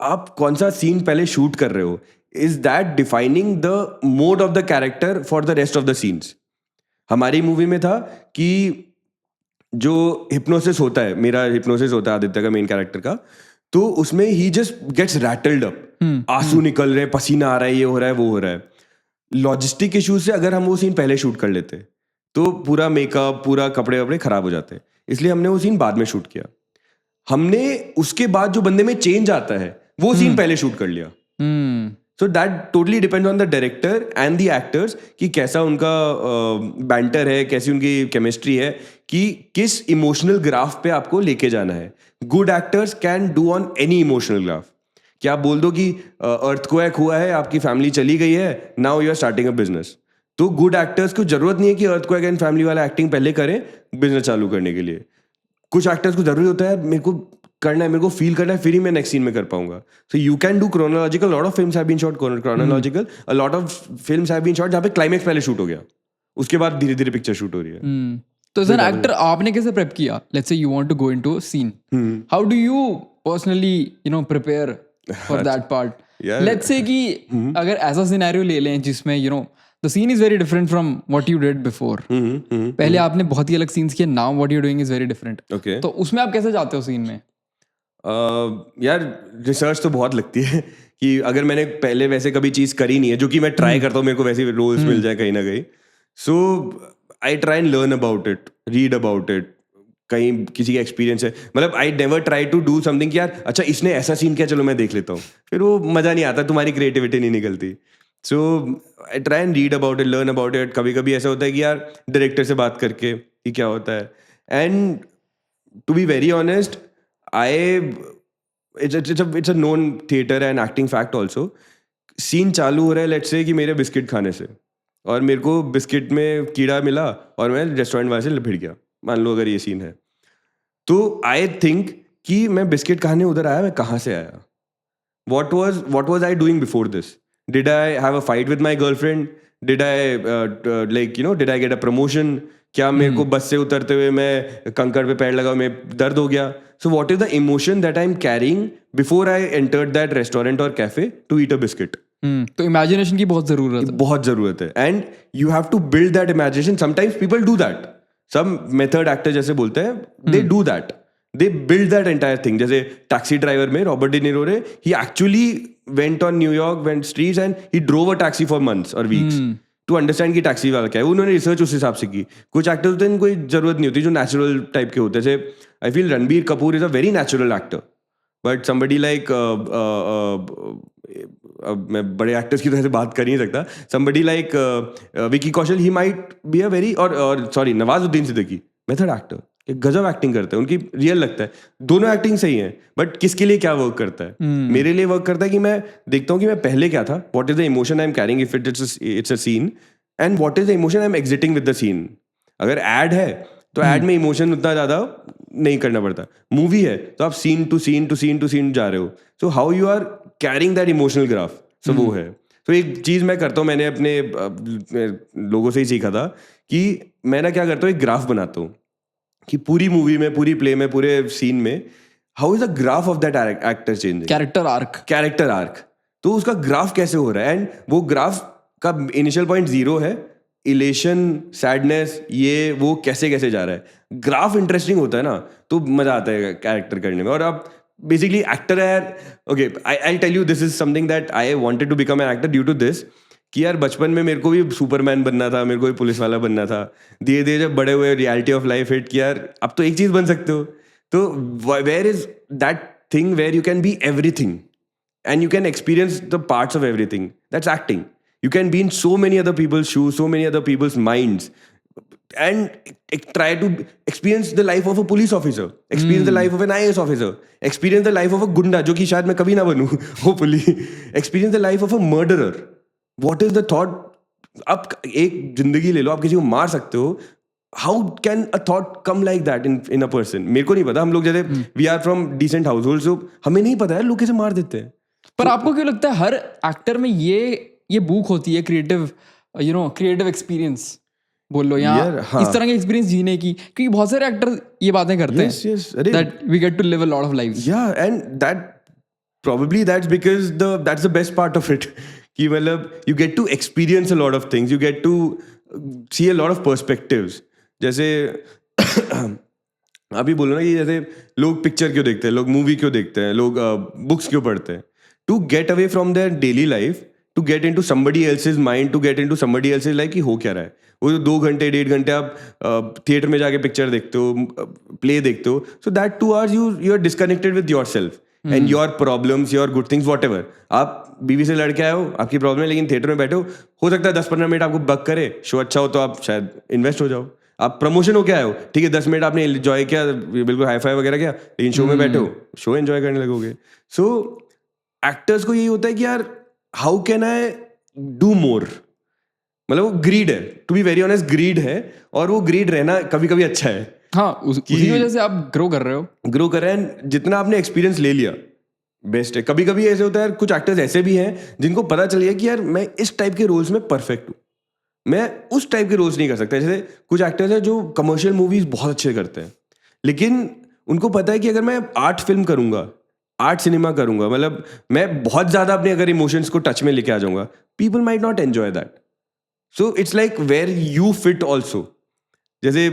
आप कौन सा सीन पहले शूट कर रहे हो, is that defining the mode of the character for the rest of the scenes. हमारी मूवी में था कि जो हिप्नोसिस होता है, मेरा हिप्नोसिस होता है आदित्य का, मेन कैरेक्टर का, तो उसमें ही जस्ट गेट्स रैटल्ड अप, आंसू निकल रहे हैं, पसीना आ रहा है, ये हो रहा है वो हो रहा है। लॉजिस्टिक इश्यूज से अगर हम वो सीन पहले शूट कर लेते तो पूरा मेकअप, पूरा कपड़े वपड़े खराब हो जाते, इसलिए हमने वो सीन बाद में शूट किया। हमने उसके बाद जो बंदे में चेंज आता है वो सीन पहले शूट कर लिया। So that totally depends on the director and the actors कि कैसा उनका बैंटर है, कैसी उनकी केमिस्ट्री है, कि किस इमोशनल ग्राफ पे आपको लेके जाना है। Good actors can do on any emotional graph. क्या आप बोल दो कि अर्थक्वेक हुआ है, आपकी फैमिली चली गई है, now you are starting a business, तो गुड एक्टर्स को जरूरत नहीं है कि अर्थक्वेक एंड फैमिली वाला एक्टिंग पहले करें बिजनेस चालू करने के लिए। कुछ एक्टर्स को जरूरी होता है, मेरे को करना है, मेरे को फील करना है, फिर ही मैं नेक्स्ट सीन में कर पाऊंगा। So you can do chronological, lot of films have been shot chronological, a lot of films have been shot जहाँ पे क्लाइमेक्स पहले शूट हो गया, उसके बाद धीरे धीरे पिक्चर शूट हो रही है। तो एज एन एक्टर आपने कैसे प्रेप किया? Let's say you want to go into a scene, how do you personally prepare for that part? Yeah. Let's say कि अगर ऐसा सिनेरियो ले लें जिसमें the scene is very different from what you did before. पहले आपने बहुत ही अलग सीन्स किए, now what you doing is very different. Okay. तो उसमें आप कैसे जाते हो सीन में? यार रिसर्च तो बहुत लगती है कि अगर मैंने पहले वैसे कभी चीज़ करी नहीं है, जो कि मैं ट्राई करता हूँ, मेरे को वैसे रोल्स मिल जाए कहीं ना कहीं, so I try and learn about it, read about it, कहीं किसी का एक्सपीरियंस है, मतलब I never try to do something कि यार अच्छा इसने ऐसा सीन किया चलो मैं देख लेता हूँ, फिर वो मज़ा नहीं आता, तुम्हारी क्रिएटिविटी नहीं निकलती। So I try and read about it, learn about it. कभी कभी ऐसा होता है कि यार डायरेक्टर से बात करके कि क्या होता है, and to be very honest it's a known theater and acting fact also, scene चालू हो रहा है लेट्स से कि मेरे बिस्किट खाने से, और मेरे को बिस्किट में कीड़ा मिला और मैं रेस्टोरेंट वाले से भिड़ गया, मान लो अगर ये सीन है, तो आई थिंक कि मैं बिस्किट खाने उधर आया, मैं कहाँ से आया, what was I doing before this? Did I have a fight with my girlfriend? Did I did I get a promotion? क्या मेरे को बस से उतरते हुए मैं कंकड़ पे पैर लगा, मैं दर्द हो गया? So what is the emotion that I'm carrying before I entered that restaurant or cafe to eat a biscuit? तो इमेजिनेशन की बहुत जरूरत है। बहुत जरूरत है, and you have to build that imagination. Sometimes people do that, some method actor जैसे बोलते हैं, they do that, they build that entire thing. जैसे टैक्सी ड्राइवर में Robert De Niro, he actually went on New York, went streets and he drove a taxi for months or weeks to understand कि टैक्सी वाला क्या है। उन्होंने रिसर्च उस हिसाब से की। कुछ एक्टर्स होते हैं कोई जरूरत नहीं होती, जो नेचुरल टाइप के होते हैं। जैसे I feel Ranbir Kapoor is a very natural actor, but somebody like, मैं बड़े एक्टर्स की तरह से बात कर नहीं सकता, somebody like Vicky Kaushal, he might be a very, और sorry Nawazuddin Siddiqui, method actor, गजब एक्टिंग करते हैं, उनकी रियल लगता है। दोनों एक्टिंग सही है, बट किसके लिए क्या वर्क करता है? मेरे लिए वर्क करता है कि मैं देखता हूँ कि मैं पहले क्या था, what is the emotion I am carrying if it's a scene, and what is the emotion I am exiting with the scene. अगर एड है तो एड में इमोशन उतना ज्यादा नहीं करना पड़ता। मूवी है तो आप scene to scene to scene to scene जा रहे हो, so how you are carrying that emotional graph, so वो है। तो एक चीज मैं करता हूँ, मैंने अपने लोगों से ही सीखा था कि मैं ना क्या करता हूँ, एक ग्राफ बनाता हूँ कि पूरी मूवी में, पूरी प्ले में, पूरे सीन में how is the graph of that actor changing, character arc. तो उसका ग्राफ कैसे हो रहा है, एंड वो ग्राफ का इनिशियल पॉइंट 0 है, इलेशन, सैडनेस, ये वो कैसे कैसे जा रहा है। ग्राफ इंटरेस्टिंग होता है ना, तो मजा आता है कैरेक्टर करने में। और आप बेसिकली एक्टर है यार। Okay, I tell you this is something that I wanted to become an actor due to this, कि यार बचपन में मेरे को भी सुपरमैन बनना था, मेरे को भी पुलिस वाला बनना था। धीरे धीरे जब बड़े हुए, रियलिटी ऑफ लाइफ हिट, कि यार अब तो एक चीज बन सकते हो। तो where is that thing where you can be everything and you can experience the parts of everything? That's acting. You can be in so many other people's shoes, so many other people's minds, and try to experience the life of a police officer, experience the life of an IAS officer, experience the life of a gunda, जो कि शायद मैं कभी ना बनूं, hopefully, experience the life of a murderer. What is the thought? आप एक जिंदगी ले लो, आप किसी को मार सकते हो। How can a thought come like that in a person? मेरे को नहीं पता। हम लोग जैसे we are from decent households, so हमें नहीं पता है लोग कैसे मार देते हैं। पर आपको क्यों लगता है हर एक्टर में ये भूख होती है, क्रिएटिव एक्सपीरियंस बोल लो, या हाँ। इस तरह के एक्सपीरियंस जीने की? क्योंकि बहुत सारे एक्टर ये बातें करते हैं that we get to live a lot of lives. Yeah, and that probably that's because that's the best part of it. कि मतलब you get to experience a lot of things, you get to see a lot of perspectives. जैसे अभी बोलो ना कि जैसे लोग पिक्चर क्यों देखते हैं, लोग मूवी क्यों देखते हैं, लोग बुक्स क्यों पढ़ते हैं? To get away from their daily life, to get into somebody else's mind, to get into somebody else's life, कि हो क्या रहा है। वो 2 घंटे 1.5 घंटे आप थिएटर में जाके पिक्चर देखते हो, प्ले देखते हो, so that 2 hours you are disconnected with yourself and your problems, your good things, whatever. आप बीवी से लड़के आए हो, आपकी प्रॉब्लम है, लेकिन थिएटर में बैठे हो सकता है 10-15 मिनट आपको बक करे, शो अच्छा हो तो आप शायद इन्वेस्ट हो जाओ। आप प्रमोशन हो क्या आए हो, ठीक है, 10 मिनट आपने एंजॉय किया, बिल्कुल हाई फाई वगैरह किया, लेकिन शो में बैठे हो, शो एंजॉय करने लगोगे। सो एक्टर्स को यही होता है कि यार how can I do more. मतलब वो ग्रीड है, to be very honest, greed है। और वो ग्रीड रहना कभी कभी अच्छा है। हाँ, उसी वजह से आप ग्रो कर रहे हैं। जितना आपने एक्सपीरियंस ले लिया बेस्ट है। कभी कभी ऐसे होता है यार, कुछ एक्टर्स ऐसे भी हैं जिनको पता चल गया कि यार मैं इस टाइप के रोल्स में परफेक्ट हूँ, मैं उस टाइप के रोल्स नहीं कर सकता। जैसे कुछ एक्टर्स हैं जो कमर्शियल मूवीज बहुत अच्छे करते हैं, लेकिन उनको पता है कि अगर मैं आर्ट फिल्म करूंगा, आर्ट सिनेमा करूंगा, मतलब मैं बहुत ज्यादा अपने अगर इमोशंस को टच में लेके आ जाऊंगा, people might not enjoy that. So it's like where you fit also. जैसे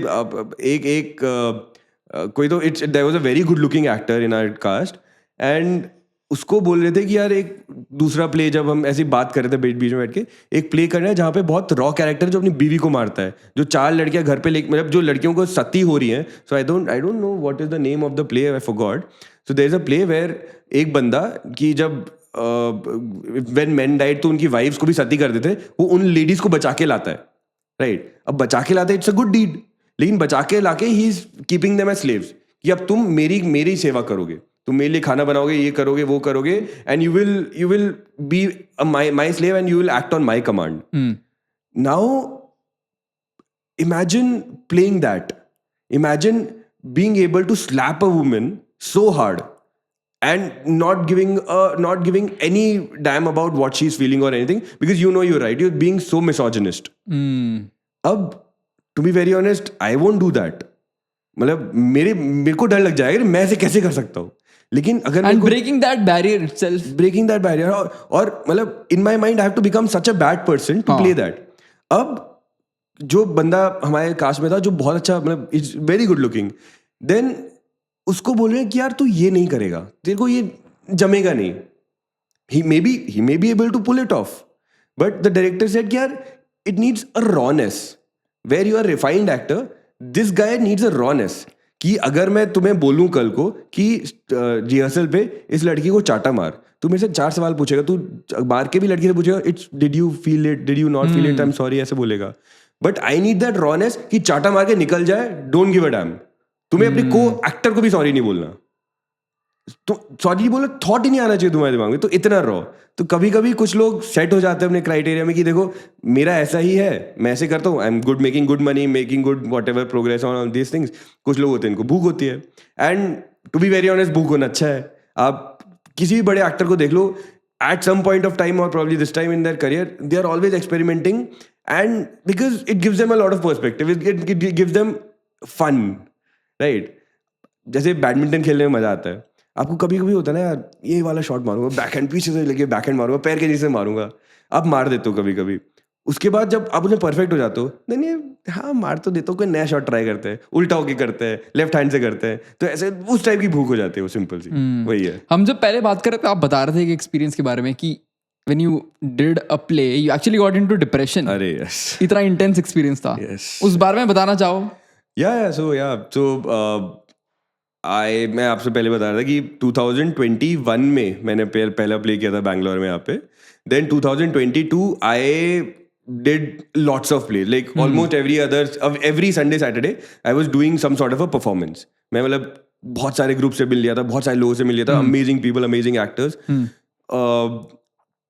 कोई तो it's there was a very good looking actor in our cast, and उसको बोल रहे थे कि यार एक दूसरा प्ले, जब हम ऐसी बात कर रहे थे बीच में बैठ के, एक प्ले कर रहे हैं जहाँ पे बहुत रॉ कैरेक्टर जो अपनी बीवी को मारता है, जो 4 लड़कियां घर पे मतलब जो लड़कियों को सती हो रही हैं। So I don't know what is the name of the play, I forgot. So there is a play where एक बंदा की जब व्हेन मेन डाइड तो उनकी वाइफ्स को भी सती कर देते, वो उन लेडीज को बचा के लाता है, राइट। अब बचा के लाता है, इट्स अ गुड डीड, लेकिन बचा के लाके he is keeping them as slaves, कि अब तुम मेरी सेवा करोगे, तुम मेरे लिए खाना बनाओगे, ये करोगे, वो करोगे, and you will be my slave and you will act on my command. Now imagine playing that, imagine being able to slap a woman so hard and not giving any damn about what she's feeling or anything, because you know you're right, you're being so misogynist. अब to be very honest, I won't do that. मतलब मेरे को डर लग जाएगा मैं ऐसे कैसे कर सकता हूँ, लेकिन अगर breaking that barrier itself, और मतलब in my mind I have to become such a bad person to play that. अब जो बंदा हमारे कास्ट में था जो बहुत अच्छा, मतलब is very good looking, then उसको बोल रहे हैं कि यार तू ये नहीं करेगा, तेरे को ये जमेगा नहीं। he may be able to pull it off, but the director said कि यार it needs a rawness, where you are refined actor, this guy needs a rawness, कि अगर मैं तुम्हें बोलूं कल को कि रिहर्सल पे इस लड़की को चाटा मार, तू मेरे से 4 सवाल पूछेगा, तू मार के भी लड़की से पूछेगा it's did you feel it, did you not feel it, I am sorry, ऐसे बोलेगा। But I need that rawness कि चाटा मार के निकल जाए, डोंट गिव अ डैम, तुम्हें अपने को एक्टर को भी सॉरी नहीं बोलना, तो सॉरी बोलना थॉट ही नहीं आना चाहिए तुम्हारे दिमाग में, तो इतना रॉ। तो कभी कभी कुछ लोग सेट हो जाते हैं अपने क्राइटेरिया में कि देखो मेरा ऐसा ही है, मैं ऐसे करता हूँ, I am good making good money, making good whatever progress on all these things. कुछ लोग होते हैं इनको भूख होती है, and to be very honest भूख होना अच्छा है। आप किसी भी बड़े एक्टर को देख लो, at some point of time or probably this time in their career, they are always experimenting, and because it gives them a lot of perspective, it gives them fun, right? जैसे बैडमिंटन खेलने में मजा आता है, आपको कभी कभी होता है ना यार, ये वाला शॉट मारूंगा, बैकहैंड पीछे से लेके बैकहैंड मारूंगा, पैर के नीचे से मारूंगा, आप मार देते हो कभी कभी। उसके बाद जब आप उसमें परफेक्ट हो जाते हो, नहीं हाँ मार तो देते हो, कोई नया शॉट ट्राई करते हैं, उल्टा होके करते हैं, लेफ्ट हैंड से करते हैं, तो ऐसे उस टाइप की भूख हो जाती है, वो सिंपल सी वही है। हम जब पहले बात कर रहे थे, आप बता रहे थे एक एक्सपीरियंस के बारे में कि when you did a play you actually got into depression. अरे यस इतना इंटेंस एक्सपीरियंस था, Yes. उस बारे में बताना चाहो? सो मैं आपसे पहले बता रहा था कि 2021 में मैंने पहला प्ले किया था बैंगलोर में यहाँ पे। Then 2022 I did lots of play, like almost every Sunday Saturday I was doing some sort of a performance. मैं मतलब बहुत सारे ग्रुप से मिल लिया था, बहुत सारे लोगों से मिल लिया था, अमेजिंग पीपल, अमेजिंग एक्टर्स।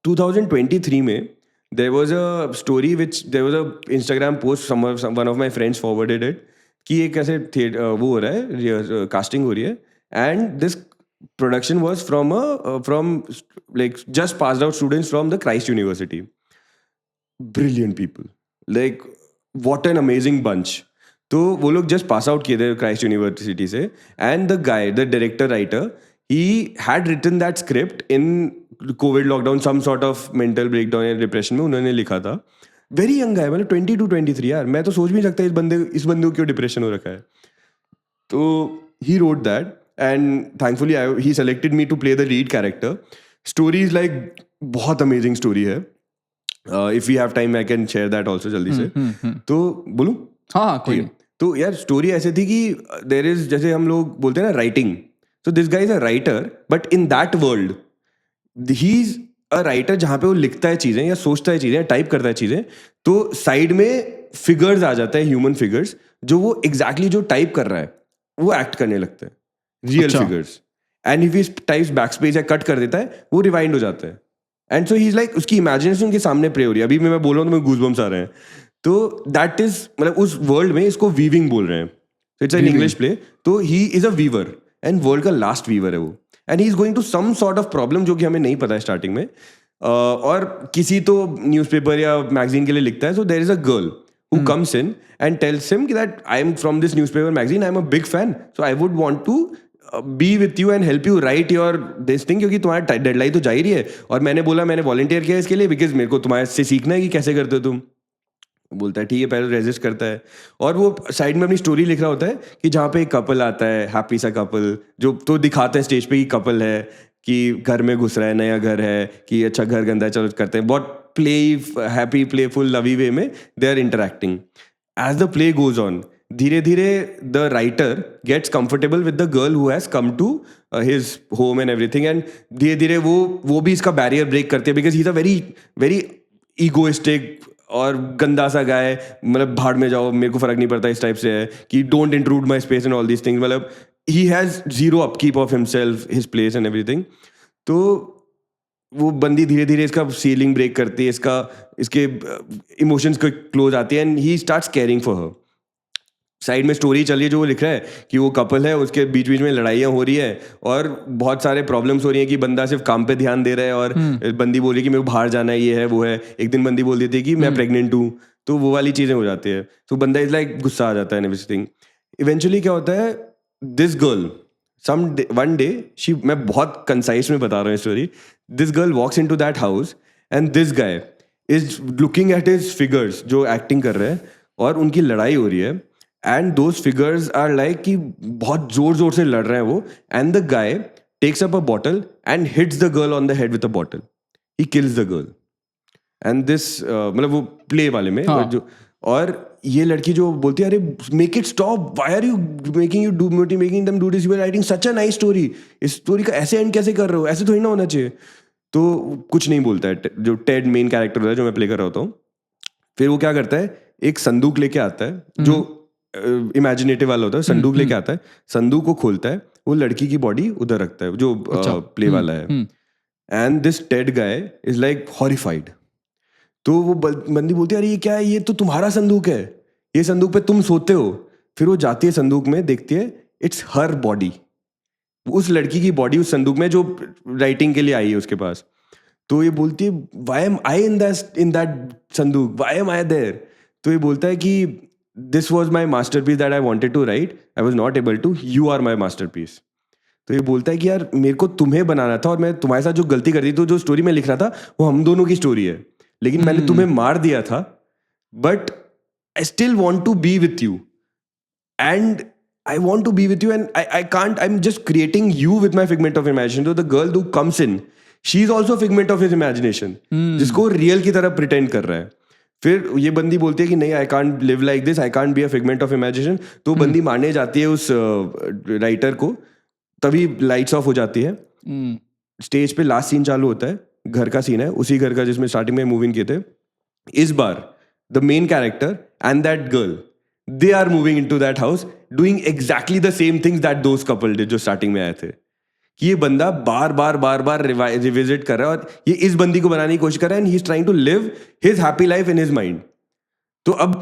2023 में there was a story which there was a Instagram post, one of my friends forwarded it, कि एक ऐसे वो हो रहा है, कास्टिंग हो रही है, and this production was from like just passed out students from the Christ university, brilliant people, like what an amazing bunch. तो वो लोग जस्ट पास आउट किए थे क्राइस्ट यूनिवर्सिटी से, and the guy, the director writer, he had written that script in COVID lockdown, some sort of mental breakdown या depression में उन्होंने लिखा था। वेरी यंग है, मतलब 22-23 यार, मैं तो सोच भी नहीं सकता इस बंदे को क्यों डिप्रेशन हो रखा है। तो he wrote that, and thankfully he selected me to play the lead character. Story is like बहुत अमेजिंग स्टोरी है। If you have time I can share that also जल्दी से। तो बोलूं? हाँ कोई नहीं। तो यार स्टोरी ऐसे थी कि देर इज, जैसे हम लोग बोलते हैं ना writing, so this guy is a writer, but in that world he's a writer जहाँ पे वो लिखता है चीजें या सोचता है चीजें, टाइप करता है चीजें, तो साइड में फिगर्स आ जाता है, ह्यूमन फिगर्स, जो वो एग्जैक्टली जो टाइप कर रहा है वो एक्ट करने लगते हैं, real figures. And if he types backspace या कट कर देता है, वो रिवाइंड हो जाता है, and so he is like, उसकी इमेजिनेशन के सामने प्ले हो रही है। अभी मैं बोल रहा हूँ तो मुझे गूज़बम्स आ रहे हैं। तो दैट इज, मतलब उस वर्ल्ड में इसको वीविंग बोल रहे हैं, इट्स एन इंग्लिश प्ले। तो he is a weaver, and world का लास्ट वीवर है वो, and he is going to some sort of problem जो कि हमें नहीं पता है स्टार्टिंग में, और किसी तो न्यूज़पेपर या मैगजीन के लिए लिखता है। So there is a girl who comes in and tells him that I am from this newspaper magazine, I am a big fan, so I would want to be with you and help you write your this thing, क्योंकि तुम्हारा डेडलाइन तो जा ही रही है, और मैंने बोला, मैंने वॉलंटियर किया इसके लिए बिकॉज मेरे को तुम्हारे से सीखना है कि कैसे करते हो तुम। बोलता है ठीक है, पहले रेजिस्ट करता है, और वो साइड में अपनी स्टोरी लिख रहा होता है कि जहाँ पे एक कपल आता है, हैप्पी सा कपल, जो तो दिखाते हैं स्टेज पे कि कपल है, कि घर में घुस रहा है, नया घर है, कि अच्छा घर गंदा है, चलो करते हैं, बहुत हैप्पी प्लेफुल लवी वे में they are interacting. As the play goes on, धीरे धीरे the writer gets comfortable with the girl who has come to his home and everything, and धीरे धीरे वो भी इसका बैरियर ब्रेक करती है, because he is a very very egoistic और गंदा सा गाय, मतलब भाड़ में जाओ मेरे को फर्क नहीं पड़ता, इस टाइप से है कि don't intrude my space and all these things, मतलब he has zero upkeep of himself, his place and everything. तो वो बंदी धीरे धीरे इसका सीलिंग ब्रेक करती है, इसके इमोशंस को क्लोज आती है, and he starts caring for her. Side में स्टोरी चल रही है जो वो लिख रहा है कि वो कपल है, उसके बीच बीच में लड़ाइयाँ हो रही है और बहुत सारे प्रॉब्लम्स हो रही हैं कि बंदा सिर्फ काम पे ध्यान दे रहा है, और बंदी बोल रही है कि मेरे को बाहर जाना है, ये है वो है। एक दिन बंदी बोल देती है कि मैं प्रेग्नेंट हूँ, तो वो वाली चीज़ें हो जाती है। तो बंदा इज लाइक गुस्सा आ जाता है एंड एवरीथिंग। इवेंचुअली क्या होता है, दिस गर्ल वन डे मैं बहुत कंसाइज में बता रहा हूँ story, this girl walks in to that house and this guy is looking at his figures जो एक्टिंग कर रहे हैं, और उनकी लड़ाई हो रही है, and those figures are like कि बहुत जोर जोर से लड़ रहे हैं वो, and the guy takes up a bottle and hits the girl on the head with a bottle, he kills the girl. And this मतलब वो प्ले वाले में जो, और ये लड़की जो बोलती है, अरे make it stop, why are you making them do this, you are writing such a nice story, इस स्टोरी का ऐसे एंड कैसे कर रहे हो, ऐसे थोड़ी ना होना चाहिए। तो कुछ नहीं बोलता है जो टेड मेन कैरेक्टर होता है जो मैं प्ले कर रहा होता हूँ। फिर वो क्या करता है, एक संदूक लेके आता है जो इमेजिनेटिव वाला होता है, संदूक लेके आता है, संदूक को खोलता है, वो लड़की की बॉडी उधर रखता है जो प्ले वाला है, and this Ted guy is like horrified. तो वो बंदी बोलती है अरे ये क्या है, ये तो तुम्हारा संदूक है, ये संदूक पे तुम सोते हो. फिर वो जाती है संदूक में, देखती है इट्स हर बॉडी, उस लड़की की बॉडी उस संदूक में जो राइटिंग के लिए आई है उसके पास. तो ये बोलती है why am I in that संदूक, व्हाई एम आई देयर. तो ये बोलता है कि this was my masterpiece that I wanted to write, I was not able to, you are my masterpiece. तो ये बोलता है कि यार मेरे को तुम्हें बनाना था और मैं तुम्हारे साथ जो गलती कर दी, तो जो स्टोरी मैं लिख रहा था वो हम दोनों की स्टोरी है, लेकिन मैंने तुम्हें मार दिया था, but I still want to be with you and I want to be with you and I can't, I'm just creating you with my figment of imagination. So the girl who comes in, she's also a figment of his imagination, जिसको रियल की तरह pretend कर रहा है. फिर ये बंदी बोलती है कि नहीं, I can't live like this, I can't be a figment of imagination. तो बंदी मारने जाती है उस राइटर को, तभी लाइट्स ऑफ हो जाती है. स्टेज पे लास्ट सीन चालू होता है, घर का सीन है, उसी घर का जिसमें स्टार्टिंग में मूव इन किए थे. इस बार the main character and that girl, they are moving into that house doing exactly the same things that those couple did जो स्टार्टिंग में आए थे. कि ये बंदा बार बार रिविजिट कर रहा है और ये इस बंदी को बनाने की कोशिश कर रहा है, and he is trying to live his happy life in his mind. तो अब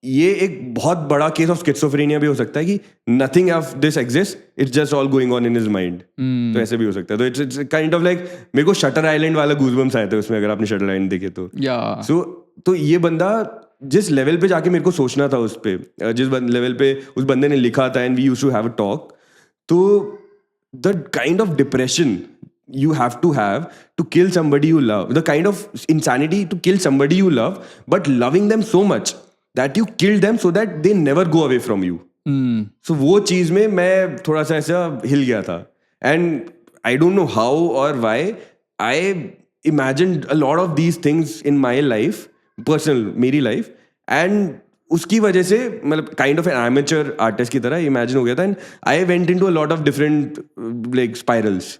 ये एक बहुत बड़ा केस ऑफ स्किज़ोफ्रेनिया भी हो सकता है कि nothing of this exist, it's just all going on in his mind. तो ऐसे भी हो सकता है. तो इट्स काइंड ऑफ लाइक, मेरे को शटर आइलैंड वाला गूज़बम्स आए थे उसमें, अगर आपने शटर आइलैंड देखे तो. सो तो ये बंदा जिस लेवल पे जाके मेरे को सोचना था उस पे, जिस लेवल पे उस बंदे ने लिखा था, and we used to have a talk, तो the kind of depression you have to kill somebody you love, the kind of insanity to kill somebody you love, but loving them so much that you kill them so that they never go away from you. So वो चीज में मैं थोड़ा सा ऐसा हिल गया था, and I don't know how or why I imagined a lot of these things in my life, personal मेरी लाइफ, एंड उसकी वजह से मतलब kind of an amateur artist की तरह इमेजिन हो गया था, and I went into a lot of different like spirals.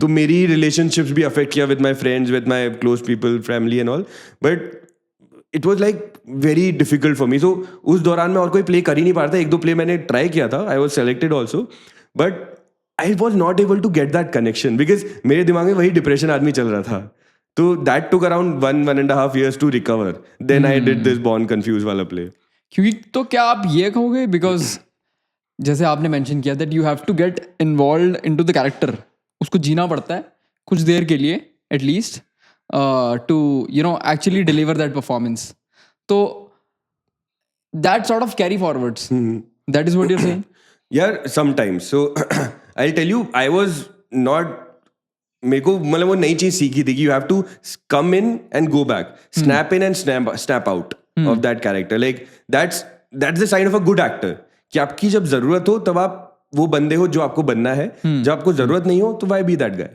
तो मेरी रिलेशनशिप्स भी अफेक्ट किया with my friends, with my close people, family and all, but it was like very difficult for me. So उस दौरान मैं और कोई प्ले कर ही नहीं पा रहा था. एक दो प्ले मैंने ट्राई किया था, I was selected also, but I was not able to get that connection, because मेरे दिमाग में वही डिप्रेशन आदमी चल रहा था. तो that took around 1.5 years to recover. Then I did this Born Confused वाला play. क्योंकि तो क्या आप ये कहोगे, बिकॉज जैसे आपने मेंशन किया that you have to get involve into the character, उसको जीना पड़ता है कुछ देर के लिए at least, to you know actually deliver that performance. तो that sort of carry forwards, that is what you are saying. Yeah, sometimes. So I'll tell you, I was not, मेरे को मतलब वो नई चीज सीखी थी कि you have to come in and go back, snap in and snap out of that character. Like that's the sign of a good actor, कि आपकी जब जरूरत हो तब आप वो बंदे हो जो आपको बनना है, जब आपको जरूरत नहीं हो तो why be that guy,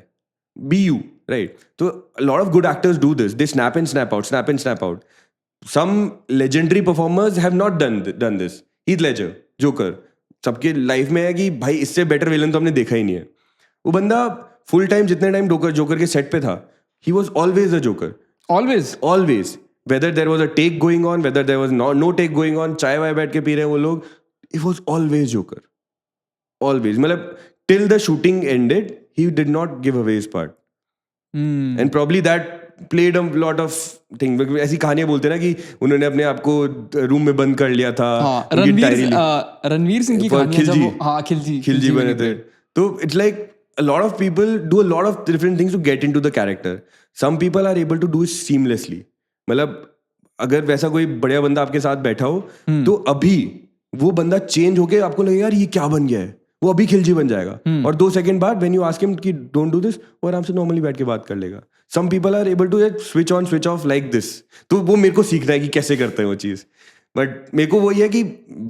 be you, right. तो lot of good actors do this, they snap in snap out, snap in snap out. Some legendary performers have not done this. Heath Ledger, Joker, सबके लाइफ में है कि भाई इससे बेटर विलन तो हमने देखा ही नहीं है. वो बंदा फुल टाइम जितने टाइम जोकर के सेट पे था, he was always a Joker, always, whether there was a take going on, whether there was no take going on, चाय वाय बैठ के पी रहे हैं वो लोग, ही वॉज ऑलवेज जोकर, ऑलवेज. मतलब till the shooting ended he did not give away his part, and probably that played a lot of thing. ऐसी कहानियां बोलते हैं ना कि उन्होंने अपने आप को रूम में बंद कर लिया था. रणवीर सिंह की कहानी, खिलजी बने थे. तो it's like a lot of people do a lot of different things to get into the character. Some people are able to do it seamlessly. मतलब अगर वैसा कोई बढ़िया बंदा आपके साथ बैठा हो, तो अभी वो बंदा चेंज होके आपको लगेगा यार ये क्या बन गया है, वो अभी खिलजी बन जाएगा. और 2 सेकंड बाद when you ask him कि don't do this, वो आराम से नॉर्मली बैठ के बात कर लेगा. Some people are able to switch on switch off like this. तो वो मेरे को सीखना है कि कैसे करते हैं वो चीज़. बट मेरे को वही है कि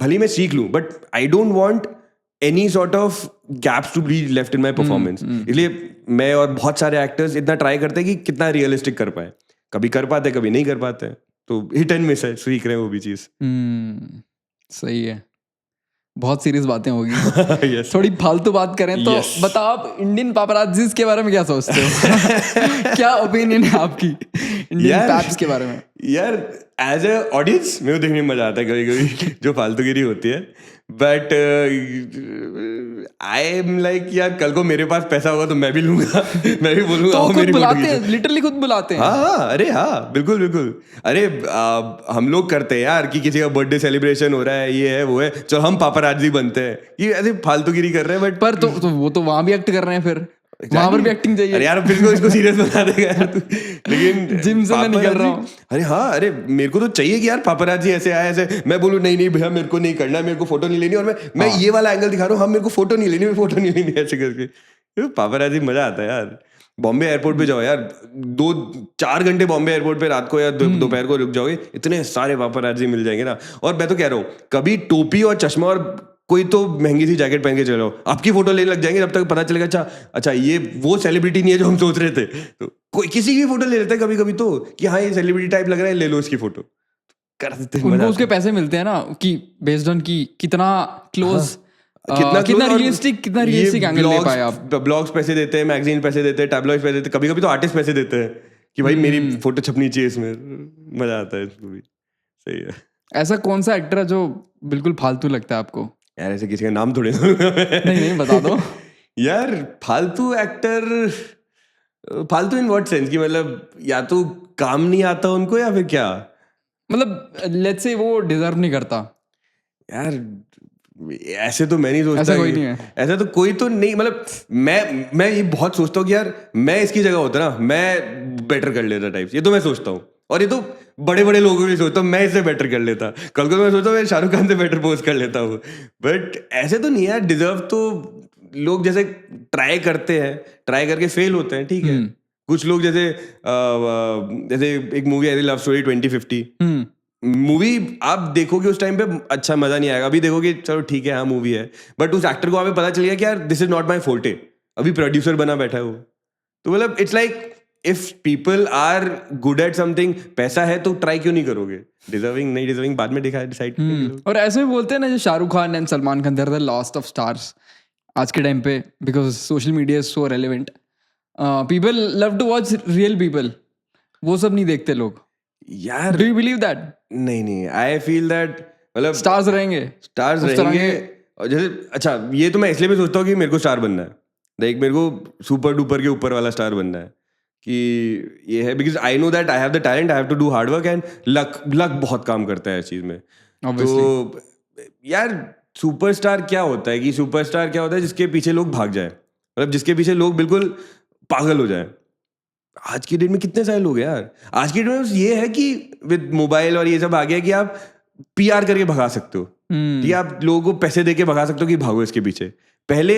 भले मैं सीख लूँ, but I don't want any sort of gaps to be left in my performance. इसलिए मैं और बहुत सारे एक्टर्स इतना ट्राई करते हैं कि कितना रियलिस्टिक कर पाए. कभी कर पाते हैं, कभी नहीं कर पाते हैं. तो हिट एंड मिस है, सीख रहे हैं वो भी चीज. सही है. बहुत सीरियस बातें होगी. yes. थोड़ी फालतू बात करें तो बताओ, आप इंडियन पापराजीज के बारे में क्या सोचते हो? क्या ओपिनियन है आपकी इंडियन पैप्स के बारे में? यार एज अ ऑडियंस मेरे को देखने में मजा आता है कभी कभी जो फालतूगिरी होती है, बट आई एम लाइक यार कल को मेरे पास पैसा होगा तो मैं भी लूंगा मैं भी बोलूंगा तो वो आओ खुद मेरी फोटो बुलाते खींचो। हैं, लिटरली खुद बुलाते हाँ हैं। हाँ, अरे हाँ, बिल्कुल बिल्कुल। अरे हम लोग करते हैं यार कि किसी का बर्थडे सेलिब्रेशन हो रहा है, ये है वो है, चलो हम पापराजी बनते हैं, ये ऐसे फालतूगिरी कर रहे हैं, पर बट तो वो तो वहां भी एक्ट कर रहे हैं, फिर वहां पर भी एक्टिंग अरे चाहिए। यार फिर इसको सीरियस बना देगा यार तू। लेकिन जिम से मैं निकल रहा हूँ। अरे हाँ, अरे मेरे को तो चाहिए कि यार पापराजी ऐसे आए, ऐसे मैं बोलूँ नहीं नहीं भैया मेरे को नहीं करना, मेरे को फोटो नहीं लेनी, और मैं हाँ। ये वाला एंगल दिखा रहा हूँ, हाँ मेरे को फोटो नहीं लेनी, फोटो नहीं लेनी, ऐसे करके पापराजी मजा आता है यार। बॉम्बे एयरपोर्ट पे जाओ यार, 2-4 घंटे बॉम्बे एयरपोर्ट पे रात को या दोपहर को रुक जाओगे, इतने सारे पापराजी मिल जाएंगे ना। और मैं तो कह रहा हूँ कभी टोपी और चश्मा और कोई तो महंगी सी जैकेट पहन के चलो, आपकी फोटो लेने लग जाएंगे, जब तक पता चलेगा अच्छा अच्छा ये वो सेलिब्रिटी नहीं है जो हम सोच रहे थे। तो कोई किसी की फोटो ले लेते हैं कभी कभी तो, कि हाँ ये सेलिब्रिटी टाइप लग रहा है, ले लो इसकी फोटो, कर देते हैं, मजा उनको आता उसके है। पैसे मिलते हैं ना, कि बेस्ड ऑन की कितना क्लोज, कितना कितना close, और रियलिस्टिक एंगल ले पाए आप। ब्लॉग्स पैसे देते हैं, मैगजीन पैसे देते हैं, टैबलॉइड पैसे देते हैं, कभी कभी तो आर्टिस्ट पैसे देते हैं कि भाई मेरी फोटो छपनी चाहिए इसमें। मजा आता है इसको भी, सही है। ऐसा कौन सा एक्टर है जो बिल्कुल फालतू लगता है आपको? यार ऐसे किसी का नाम थोड़े लूंगा मैं। नहीं नहीं, बता दो। यार फालतू एक्टर, फालतू इन व्हाट सेंस, कि मतलब या तो काम नहीं आता उनको या फिर क्या? मतलब लेट्स से वो डिजर्व नहीं करता। यार ऐसे तो मैं नहीं सोचता ऐसा कोई कि- नहीं है। ऐसा तो कोई तो नहीं, मतलब मैं ये बहुत सोचता हूँ कि यार मैं इसकी जगह होता ना मैं बेटर कर लेता टाइप्स, ये तो मैं सोचता हूँ, और ये तो बड़े बड़े लोगों भी सोचता हूँ मैं इससे बेटर कर लेता, कल को मैं सोचता हूँ मैं शाहरुख खान से बेटर पोज कर लेता हूँ, बट ऐसे तो नहीं है यार। डिजर्व तो लोग जैसे ट्राई करते हैं, ट्राई करके फेल होते हैं, ठीक है। कुछ लोग जैसे जैसे एक मूवी आई थी लव स्टोरी 2050, मूवी आप देखोगे उस टाइम पे अच्छा मजा नहीं आएगा, अभी देखोगे चलो ठीक है हाँ मूवी है, बट उस एक्टर को हमें पता चल गया कि यार this is not my forte, अभी प्रोड्यूसर बना बैठा है वो। तो मतलब it's like if people are good at something, पैसा है तो ट्राई क्यों नहीं करोगे, डिजर्विंग नहीं डिजर्विंग बाद में डिसाइड करेंगे लोग। और ऐसे भी बोलते हैं ना, जो Shahrukh Khan and Salman Khan, they are the last of stars आज के टाइम पे, because social media is so relevant. People love to watch real people, वो सब नहीं देखते लोग। यार डू यू बिलीव दैट नहीं नहीं, आई फील दैट मतलब स्टार्स रहेंगे स्टार्स उस तरह रहेंगे, के? और जैसे अच्छा ये तो मैं इसलिए भी सोचता हूँ कि मेरे को स्टार बनना है, लाइक मेरे को सुपर डुपर के ऊपर वाला स्टार बनना है, कि ये है because I know that I have the talent, I have to do hard work, and luck luck बहुत काम करता है इस चीज में। Obviously. तो यार सुपरस्टार क्या होता है, कि सुपरस्टार क्या होता है जिसके पीछे लोग भाग जाए, मतलब जिसके पीछे लोग बिल्कुल पागल हो जाए। आज की डेट में कितने सारे लोग हैं यार, आज की डेट में बस ये है कि विद मोबाइल और ये सब आ गया कि आप पीआर करके भगा सकते हो, कि आप लोगों को पैसे देके भगा सकते हो कि भागो इसके पीछे। पहले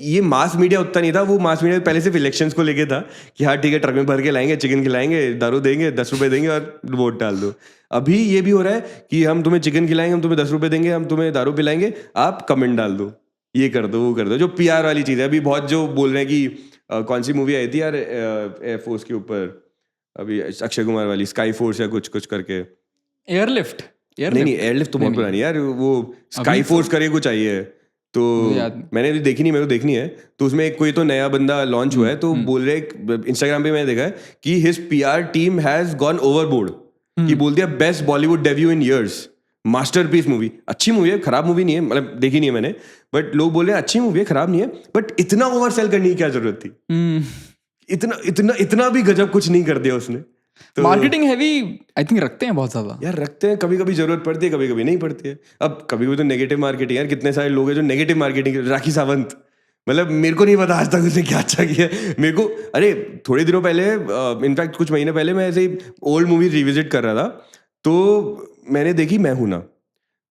ये मास मीडिया उतना नहीं था, वो मास मीडिया पहले सिर्फ इलेक्शंस को लेके था कि हाँ ठीक है ट्रक में भर के लाएंगे, चिकन खिलाएंगे, दारू देंगे, 10 रुपए देंगे और वोट डाल दो। अभी ये भी हो रहा है कि हम तुम्हें चिकन खिलाएंगे, हम तुम्हें 10 रुपए देंगे, हम तुम्हें दारू पिलाएंगे, आप कमेंट डाल दो, ये कर दो वो कर दो, जो पीआर वाली चीज़ है। अभी बहुत जो बोल रहे हैं कि कौन सी मूवी आई थी यार एयरफोर्स के ऊपर अभी, अक्षय कुमार वाली स्काई फोर्स या कुछ कुछ करके। एयरलिफ्ट? नहीं नहीं, एयरलिफ्ट तो बहुत पुरानी है यार, वो स्काई फोर्स करके कुछ आई है, तो मुझे याद नहीं। मैंने अभी देखी नहीं, मेरे को देखनी है। तो उसमें एक कोई तो नया बंदा लॉन्च हुआ है, तो बोल रहे इंस्टाग्राम पे मैंने देखा है कि his PR team has gone overboard, कि बोल दिया best Bollywood debut in years, masterpiece movie, अच्छी मूवी है, खराब मूवी नहीं है, मतलब देखी नहीं है मैंने, बट लोग बोल रहे हैं अच्छी मूवी है, खराब नहीं है, बट इतना ओवर सेल करने की क्या जरूरत थी, इतना इतना इतना भी गजब कुछ नहीं कर दिया उसने। तो मार्केटिंग हैवी आई थिंक रखते हैं बहुत ज्यादा। यार रखते हैं, कभी कभी जरूरत पड़ती है, कभी कभी नहीं पड़ती है। अब कभी कभी तो नेगेटिव मार्केटिंग, यार कितने सारे लोग हैं जो नेगेटिव मार्केटिंग, राखी सावंत, मतलब मेरे को नहीं पता आज तक उसने क्या अच्छा किया मेरे को। अरे थोड़े दिनों पहले, इनफैक्ट कुछ महीने पहले, मैं ऐसे ही ओल्ड मूवी रिविजिट कर रहा था, तो मैंने देखी मैं हूं ना,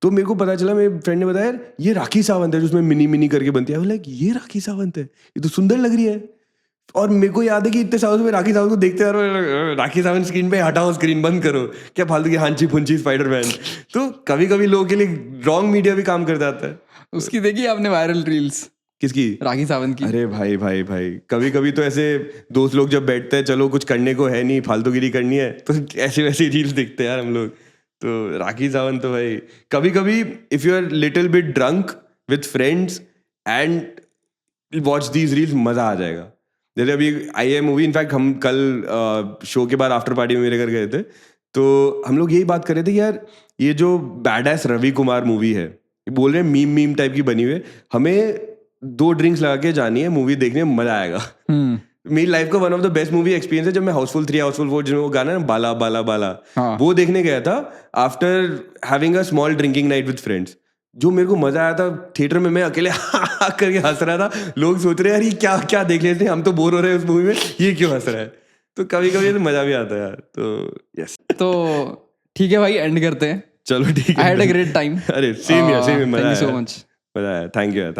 तो मेरे को पता चला, मेरे फ्रेंड ने बताया यार ये राखी सावंत है, जो उसमें मिनी मिनी करके बनती है। लाइक ये राखी सावंत है, ये तो सुंदर लग रही है। और मेरे को याद है कि इतने सालों से मैं राखी सावंत को देखते आ रहा हूँ, राखी सावंत स्क्रीन पे हटाओ, स्क्रीन बंद करो, क्या फालतू की हांची फुंची स्पाइडरमैन। तो कभी कभी लोगों के लिए रॉन्ग मीडिया भी काम कर जाता है। उसकी देखी आपने वायरल रील्स किसकी? राखी सावंत की? अरे भाई भाई भाई, कभी कभी तो ऐसे दोस्त लोग जब बैठते हैं, चलो कुछ करने को है नहीं, फालतूगिरी करनी है, तो ऐसी वैसी रील्स देखते हैं यार हम लोग। तो राखी सावंत तो भाई कभी कभी if you are little bit drunk with friends and watch these reels, मजा आ जाएगा। जैसे अभी आई है मूवी, इनफैक्ट हम कल शो के बाद आफ्टर पार्टी में मेरे घर गए थे, तो हम लोग यही बात कर रहे थे कि यार ये जो badass Ravi Kumar movie है, बोल रहे हैं मीम टाइप की बनी हुई है, हमें 2 ड्रिंक्स लगा के जानी है, मूवी देखने में मजा आएगा। मेरी लाइफ का one of the best movie experience है जब मैं हाउसफुल 3 हाउसफुल 4 जिसमें वो गाना है ना बाला बाला बाला, हाँ। वो देखने गया था after having a small drinking night with friends. जो मेरे को मजा आया था थिएटर में, मैं अकेले करके हंस रहा था, लोग सोच रहे हैं यार ये क्या क्या देख लेते हैं, हम तो बोर हो रहे हैं उस मूवी में, ये क्यों हंस रहा है। तो कभी कभी तो मजा भी आता है यार। तो यस, तो ठीक है भाई, एंड करते हैं। चलो ठीक आई है। Had a great time. अरे सेम यार, सेम, मजा थैंक यू आया सो यार, मच। मजा आया, थैंक यू यार।